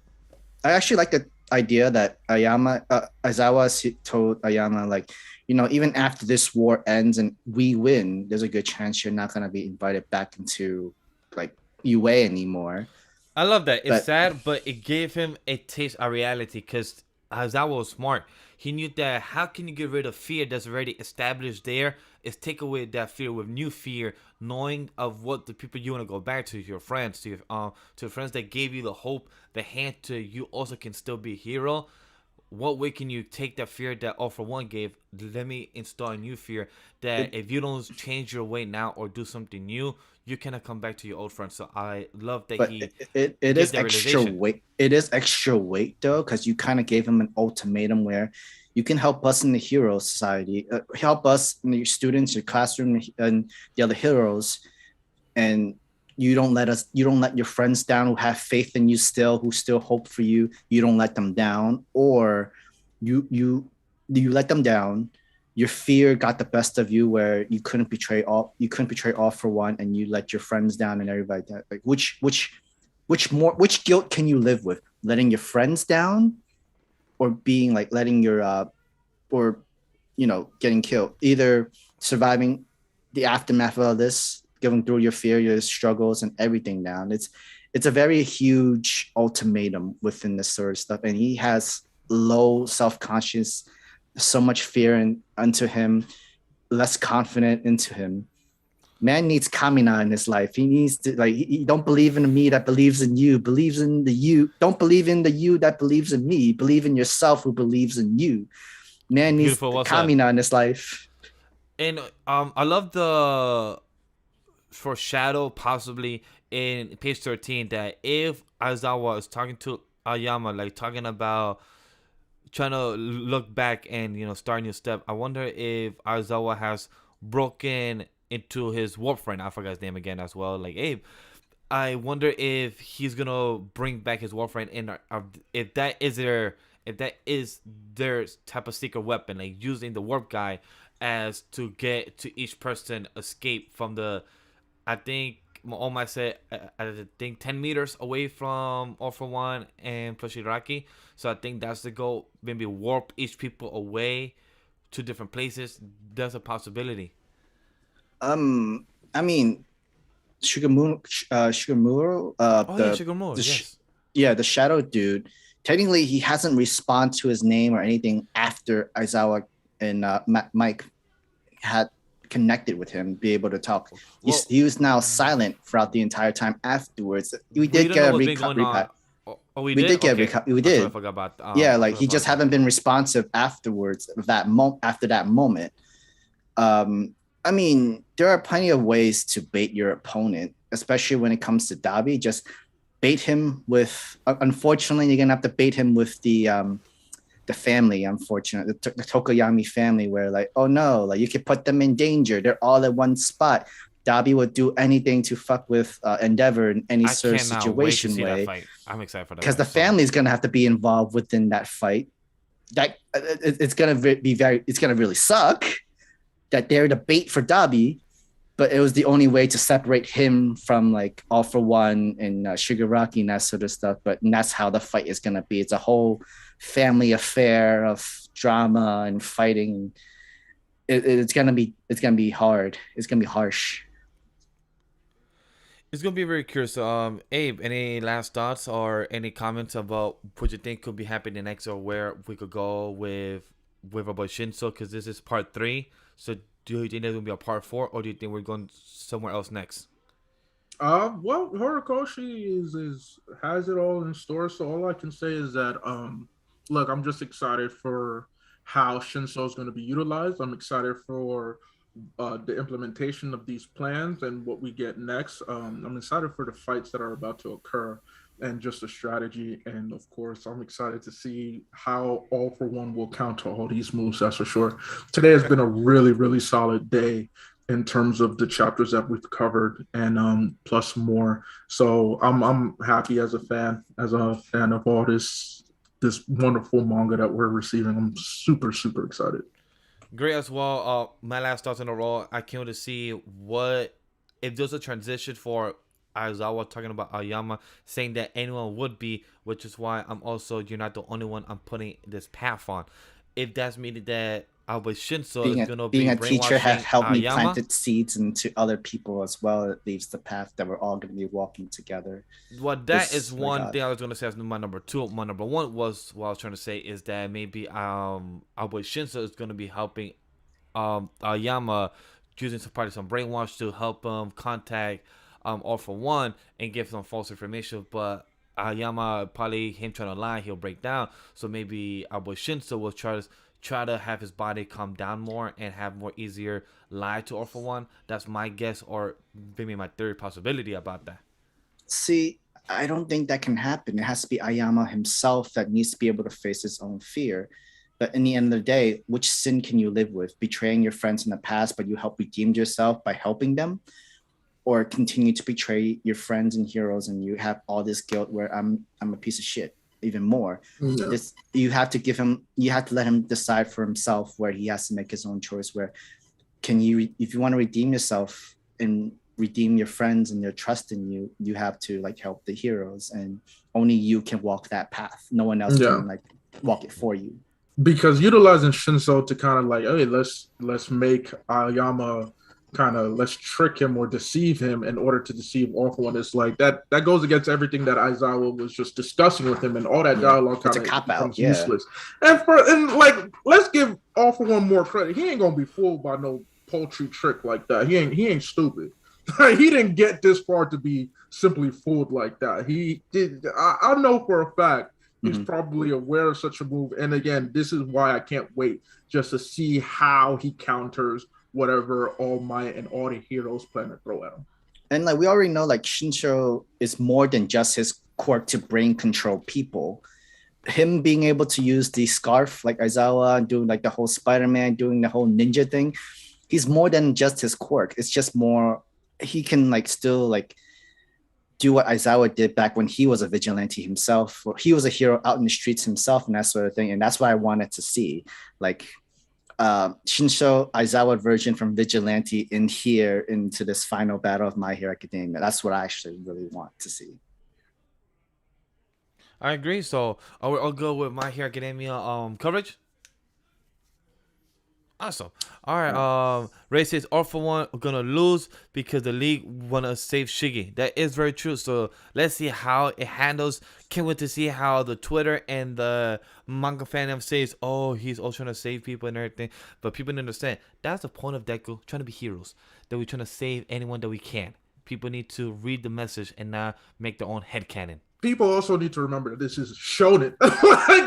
actually like the idea that Aizawa told Ayama, like, you know, even after this war ends and we win, there's a good chance you're not going to be invited back into like UA anymore. I love that. It's sad, but it gave him a taste of reality, because Aizawa was smart. He knew that how can you get rid of fear that's already established there is take away that fear with new fear, knowing of what the people you want to go back to, your friends, to your friends that gave you the hope, the hint to you also can still be a hero. What way can you take that fear that All For One gave? Let me install a new fear that if you don't change your way now or do something new, you cannot come back to your old friends. So I love that it is extra weight. It is extra weight though, because you kind of gave him an ultimatum where you can help us in the hero society, help us in your students, your classroom, and the other heroes, and you don't let your friends down who have faith in you still, who still hope for you. You don't let them down, or you let them down. Your fear got the best of you, where you couldn't betray All For One, and you let your friends down and everybody down. Like which guilt can you live with? Letting your friends down, or being like letting your or you know, getting killed? Either surviving the aftermath of all this, going through your fear, your struggles, and everything down. It's a very huge ultimatum within this sort of stuff, and he has low self-conscious, so much fear unto him, less confident into him. Man needs Kamina in his life. He needs to, like, he don't believe in me that believes in you, believes in the you. Don't believe in the you that believes in me. Believe in yourself who believes in you. Man needs Kamina in his life. And I love the foreshadow possibly in page 13 that if Aizawa is talking to Ayama, like talking about trying to look back and, you know, start a new step, I wonder if Aizawa has broken into his warp friend. I forgot his name again as well. Like, Abe, I wonder if he's gonna bring back his warp friend, and if that is their type of secret weapon, like using the warp guy as to get to each person escape from the, I think All Might said, I think 10 meters away from All For One and Shigaraki. So I think that's the goal. Maybe warp each people away to different places. That's a possibility. I mean, Shigemuro, Shigemuro, yes. Yeah, the shadow dude. Technically, he hasn't responded to his name or anything after Aizawa and Mike had connected with him, be able to talk. He was now silent throughout the entire time afterwards. We did get a recap. We did get a recap. We did. I forgot about, yeah, like he just haven't been responsive afterwards. After that moment. I mean, there are plenty of ways to bait your opponent, especially when it comes to Dabi. Just bait him with. Unfortunately, you're gonna have to bait him with the family. Unfortunately, the Tokoyami family, where like, oh no, like you could put them in danger. They're all at one spot. Dabi would do anything to fuck with Endeavor in any sort of situation way. I'm excited for that because the family is gonna have to be involved within that fight. That it's gonna be it's gonna really suck that they're the bait for Dabi, but it was the only way to separate him from like All for One and Shigaraki and that sort of stuff. But that's how the fight is gonna be. It's a whole family affair of drama and fighting. It's gonna be hard. It's gonna be harsh. It's gonna be very curious. Abe, any last thoughts or any comments about what you think could be happening next, or where we could go with about Shinso? Because this is part 3. So do you think there's gonna be a part 4, or do you think we're going somewhere else next? Well, Horikoshi has it all in store. So all I can say is that look, I'm just excited for how Shinso is going to be utilized. I'm excited for the implementation of these plans and what we get next. I'm excited for the fights that are about to occur and just the strategy. And of course, I'm excited to see how All for One will counter all these moves. That's for sure. Today has been a really, really solid day in terms of the chapters that we've covered and plus more. So I'm happy as a fan of all this wonderful manga that we're receiving. I'm super, super excited. Great as well. My last thoughts in a row. I can't wait to see what if there's a transition for Aizawa talking about Aoyama, saying that anyone would be, which is why I'm also you're not the only one I'm putting this path on. If that's meaning that Aoba Shinso is gonna be being a teacher has helped me Aoyama, planted seeds into other people as well. It leaves the path that we're all going to be walking together. well, that is one thing I was gonna say as my number 2. My number 1 was what I was trying to say is that maybe Aoba Shinso is gonna be helping Aoyama using some brainwash to help him contact All for One and give some false information, but Aoyama probably him trying to lie, he'll break down. So maybe Aoba Shinso will try to have his body calm down more and have more easier lie to All for One. That's my guess, or maybe my third possibility about that. See, I don't think that can happen. It has to be Aoyama himself that needs to be able to face his own fear. But in the end of the day, which sin can you live with? Betraying your friends in the past, but you help redeem yourself by helping them? Or continue to betray your friends and heroes and you have all this guilt where I'm a piece of shit even more. Yeah. This you have to let him decide for himself where he has to make his own choice where if you want to redeem yourself and redeem your friends and their trust in you, you have to like help the heroes, and only you can walk that path. No one else can like walk it for you. Because utilizing Shinso to kind of like, hey, let's make Aoyama let's trick him or deceive him in order to deceive All for One. It's like that goes against everything that Aizawa was just discussing with him, and all that dialogue kind of becomes useless. And like, let's give All for One more credit. He ain't gonna be fooled by no paltry trick like that. He ain't stupid. He didn't get this far to be simply fooled like that. He did. I know for a fact he's probably aware of such a move. And again, this is why I can't wait just to see how he counters whatever All Might and all the heroes plan to throw at him. And like we already know, like Shinso is more than just his quirk to brain control people. Him being able to use the scarf like Aizawa, doing like the whole Spider-Man, doing the whole ninja thing, he's more than just his quirk. It's just more, he can like still like do what Aizawa did back when he was a vigilante himself. He was a hero out in the streets himself and that sort of thing. And that's what I wanted to see. Like Shinso Aizawa version from Vigilante in here into this final battle of My Hero Academia. That's what I actually really want to see. I agree. So I'll go with My Hero Academia coverage. Awesome. All right. Ray says All for One are gonna lose because the league wanna save Shiggy. That is very true. So let's see how it handles. Can't wait to see how the Twitter and the manga fandom says, "Oh, he's all trying to save people and everything." But people need to understand that's the point of Deku, trying to be heroes. That we're trying to save anyone that we can. People need to read the message and not make their own headcanon. People also need to remember that this is Shonen.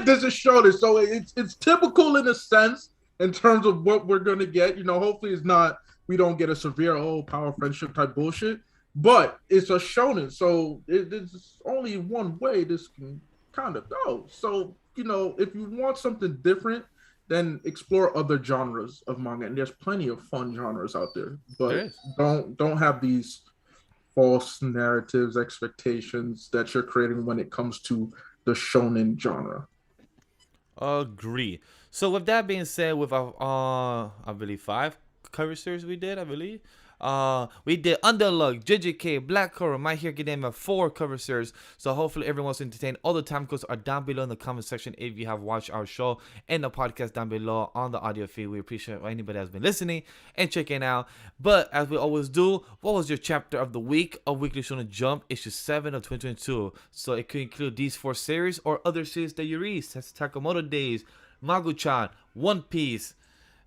This is Shonen, so it's typical in a sense. In terms of what we're going to get, hopefully it's not, we don't get a severe, power friendship type bullshit, but it's a shonen. So there's only one way this can kind of go. So, if you want something different, then explore other genres of manga. And there's plenty of fun genres out there, but don't have these false narratives, expectations that you're creating when it comes to the shonen genre. Agree. So with that being said, with our I believe 5 cover series we did, I believe. We did Undead, JJK, Black Horror, My Hero Academia, 4 cover series. So hopefully everyone's entertained. All the time codes are down below in the comment section if you have watched our show, and the podcast down below on the audio feed. We appreciate anybody that's been listening and checking out. But as we always do, what was your chapter of the week of Weekly Shonen Jump issue 7 of 2022? So it could include these 4 series or other series that you read, such as Takamoto Days, Magu-chan, One Piece,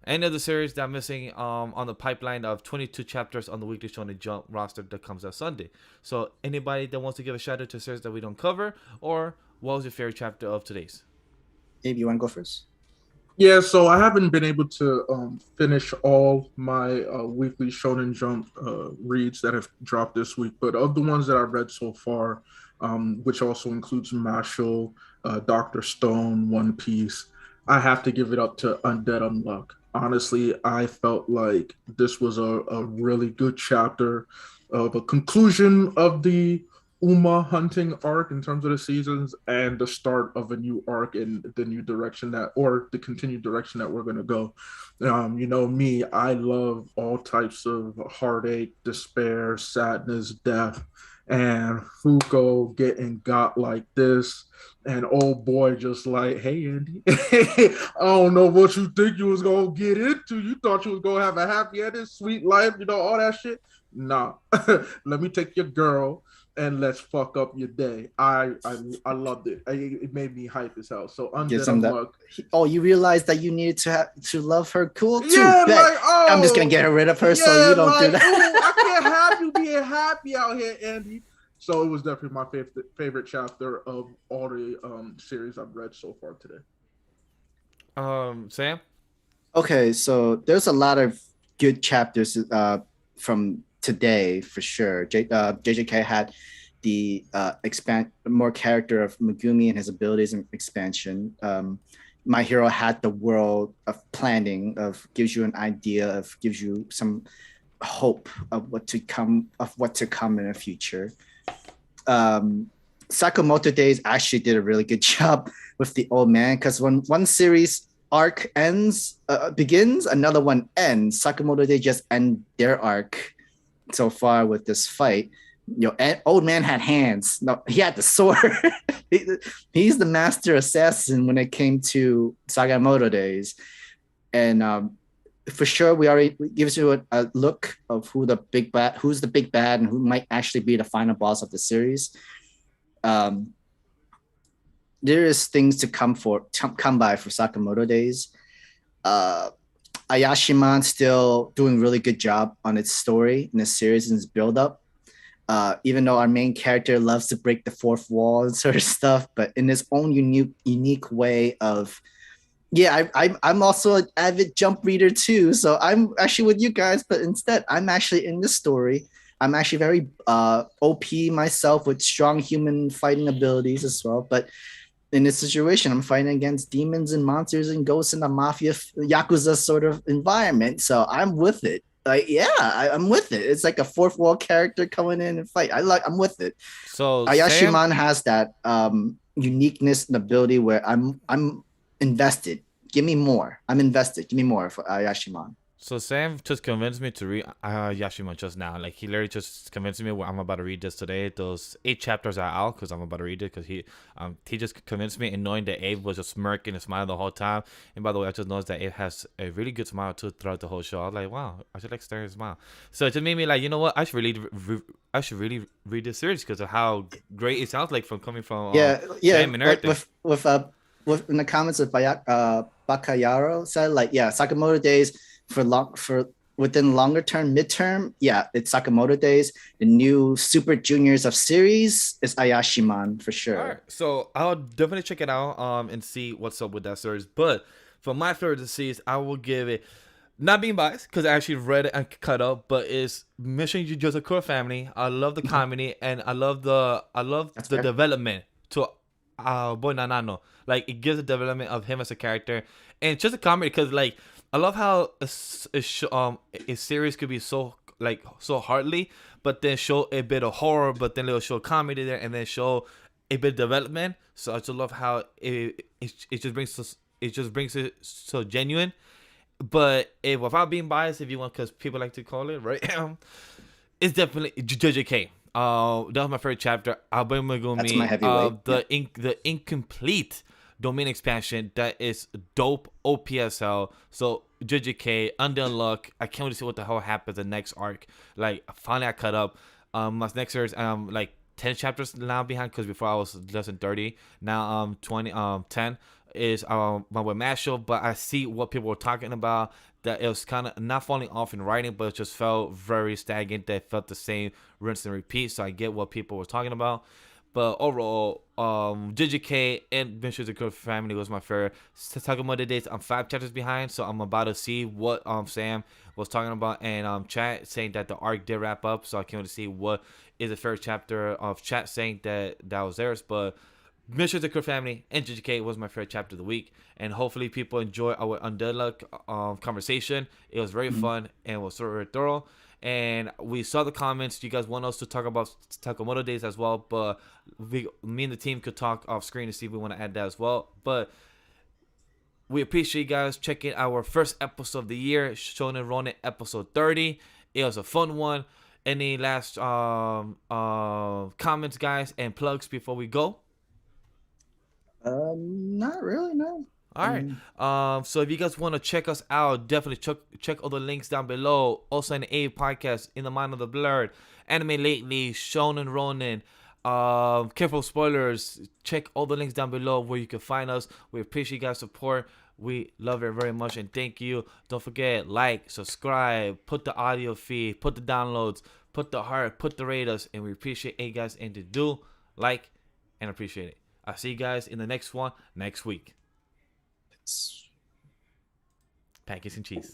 any other series that I'm missing on the pipeline of 22 chapters on the Weekly Shonen Jump roster that comes out Sunday. So anybody that wants to give a shout out to a series that we don't cover, or what was your favorite chapter of today's? Abe, you want to go first? Yeah, so I haven't been able to finish all my weekly Shonen Jump reads that have dropped this week, but of the ones that I've read so far, which also includes Mashle, Dr. Stone, One Piece, I have to give it up to Undead Unluck. Honestly, I felt like this was a really good chapter of a conclusion of the Uma hunting arc in terms of the seasons, and the start of a new arc in the new direction or the continued direction that we're going to go. You know me, I love all types of heartache, despair, sadness, death, and Fuko getting got like this, and old boy just like, hey Andy, I don't know what you think you was gonna get into. You thought you was gonna have a happy ending, sweet life, you know, all that shit. Nah, let me take your girl and let's fuck up your day. I loved it. It made me hype as hell. So Undead Unluck. Oh, you realized that you needed to love her. Cool too. Yeah, like, I'm just gonna get rid of her, so you don't do that. I can't have you being happy out here, Andy. So it was definitely my favorite chapter of all the series I've read so far today. Sam? Okay, so there's a lot of good chapters from today for sure. JJK had the more character of Megumi and his abilities and expansion. My Hero had the world of planning, gives you an idea, gives you some hope of what to come in the future. Sakamoto Days actually did a really good job with the old man, because when one series arc begins, another one ends. Sakamoto Days just end their arc so far with this fight. You know, old man had hands. No, he had the sword. He's the master assassin when it came to Sakamoto Days, and for sure, gives you a look of who's the big bad, and who might actually be the final boss of the series. There is things to come by for Sakamoto Days. Ayashiman still doing really good job on its story in this series and its build up. Even though our main character loves to break the fourth wall and sort of stuff, but in his own unique way of. Yeah, I'm also an avid Jump reader too, so I'm actually with you guys, but instead I'm actually in the story. I'm actually very OP myself with strong human fighting abilities as well, but in this situation I'm fighting against demons and monsters and ghosts in a mafia yakuza sort of environment, so I'm with it. Like, yeah, I'm with it. It's like a fourth wall character coming in and fight. I'm with it. So Ayashiman has that uniqueness and ability where I'm invested. Give me more. I'm invested. Give me more for Ayashiman. So Sam just convinced me to read Ayashiman just now. Like, he literally just convinced me I'm about to read this today. Those 8 chapters are out because I'm about to read it, because he just convinced me, and knowing that Abe was just smirking and smiling the whole time. And by the way, I just noticed that Abe has a really good smile too throughout the whole show. I was like, wow, I should like stare at his smile. So it just made me like, you know what? I should really read this series because of how great it sounds like coming from Sam and everything. With in the comments of Bakayaro said, like, yeah, Sakamoto Days for within longer term, midterm, yeah, it's Sakamoto Days. The new Super Juniors of series is Ayashiman for sure. All right, so I'll definitely check it out and see what's up with that series. But for my favorite disease, I will give it, not being biased because I actually read it and cut up, but it's Mission Jujutsu Kaisen Family. I love the comedy, and I love the development to boy Nanano. Like, it gives a development of him as a character, and it's just a comedy because, like, I love how a series could be so heartly, but then show a bit of horror, but then it'll show comedy there, and then show a bit of development. So I just love how it just brings it so genuine, But if without being biased, if you want, because people like to call it right, it's definitely JJK. That was my favorite chapter. Alabama That's my heavyweight. the incomplete domain expansion that is dope. OPSL. So JJK, Undead Unluck. I can't wait to see what the hell happens the next arc. Like finally I cut up. My next series like 10 chapters now behind, because before I was less than 30. Now 10 is my web show, but I see what people were talking about, that it was kind of not falling off in writing, but it just felt very stagnant. That felt the same rinse and repeat. So I get what people were talking about. But overall, JJK and Adventures of the Family was my favorite. Talking about the dates, I'm 5 chapters behind, so I'm about to see what Sam was talking about, and chat saying that the arc did wrap up. So I can't wait to see what is the first chapter of chat saying that was theirs. But Adventures of the Family and JJK was my favorite chapter of the week, and hopefully people enjoy our Undead Luck conversation. It was very fun and was very thorough. And we saw the comments. You guys want us to talk about Takamoto days as well, but me and the team could talk off screen to see if we want to add that as well. But we appreciate you guys checking our first episode of the year, ShonenRonins episode 30. It was a fun one. Any last comments, guys, and plugs before we go? Not really, no. All right. So if you guys want to check us out, definitely check all the links down below. Also, an A podcast, In the Mind of the Blurred, Anime Lately, ShonenRonins. Careful spoilers. Check all the links down below where you can find us. We appreciate you guys' support. We love it very much, and thank you. Don't forget, like, subscribe, put the audio feed, put the downloads, put the heart, put the rate us, and we appreciate you guys and to do like and appreciate it. I'll see you guys in the next one next week. Pancakes and cheese.